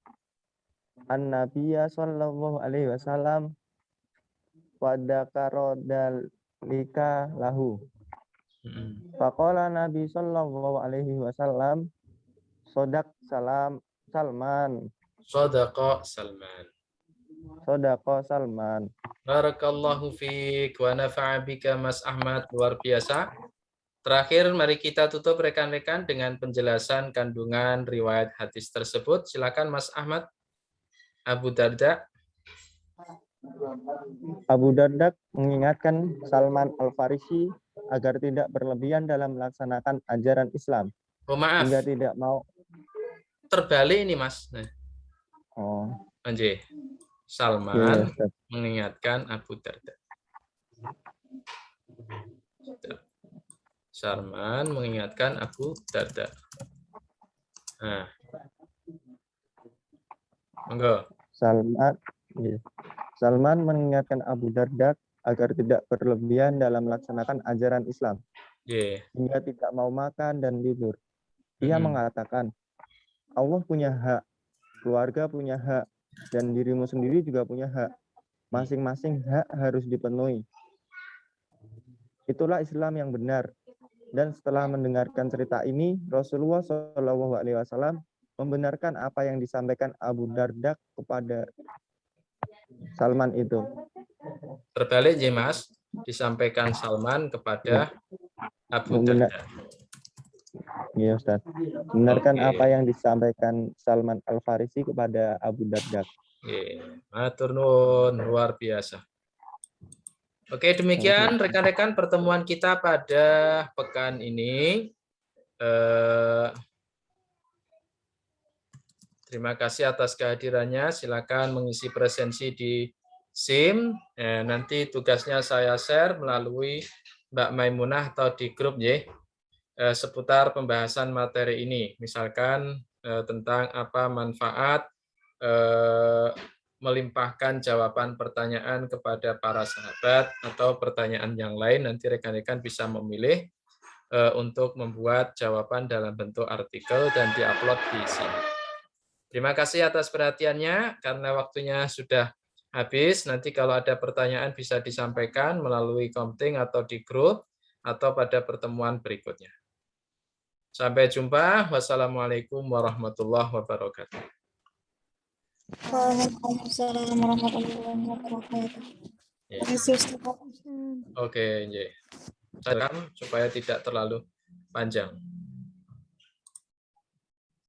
an-Nabiyya sallallahu alaihi wasallam wa dzakara dzalika lahu. Faqala Nabi sallallahu alaihi wasallam, Sodak Salman. Shadaqa Salman. Sodako Salman. Barakallahu fiik wa nafa'a bika Mas Ahmad, luar biasa. Terakhir mari kita tutup rekan-rekan dengan penjelasan kandungan riwayat hadis tersebut. Silakan Mas Ahmad. Abu Darda. Abu Darda mengingatkan Salman Al-Farisi agar tidak berlebihan dalam melaksanakan ajaran Islam. Oh maaf. Hingga tidak mau. Terbalik ini Mas. Nah. Oh. Anjir. Salman mengingatkan Abu Darda. Salman mengingatkan Abu Darda. Nah. Monggo. Salman mengingatkan Abu Darda agar tidak berlebihan dalam melaksanakan ajaran Islam. Hingga tidak mau makan dan tidur. Ia mengatakan, Allah punya hak, keluarga punya hak, dan dirimu sendiri juga punya hak. Masing-masing hak harus dipenuhi. Itulah Islam yang benar. Dan setelah mendengarkan cerita ini, Rasulullah SAW membenarkan apa yang disampaikan Abu Darda kepada Salman itu. Terbalik ya Mas, disampaikan Salman kepada Abu Darda. Iya Ustaz. Benarkan apa yang disampaikan Salman Al-Farisi kepada Abu Darda. Matur nuwun, luar biasa. Oke, demikian rekan-rekan pertemuan kita pada pekan ini. Terima kasih atas kehadirannya. Silakan mengisi presensi di SIM. Nanti tugasnya saya share melalui Mbak Maimunah atau di grup ya. Seputar pembahasan materi ini. Misalkan tentang apa manfaat melimpahkan jawaban pertanyaan kepada para sahabat atau pertanyaan yang lain, nanti rekan-rekan bisa memilih untuk membuat jawaban dalam bentuk artikel dan diupload di sini. Terima kasih atas perhatiannya, karena waktunya sudah habis. Nanti kalau ada pertanyaan bisa disampaikan melalui Komting atau di grup atau pada pertemuan berikutnya. Sampai jumpa. Wassalamualaikum warahmatullahi wabarakatuh. Waalaikumsalam warahmatullahi wabarakatuh. Terima kasih Ustaz. Oke, salam supaya tidak terlalu panjang.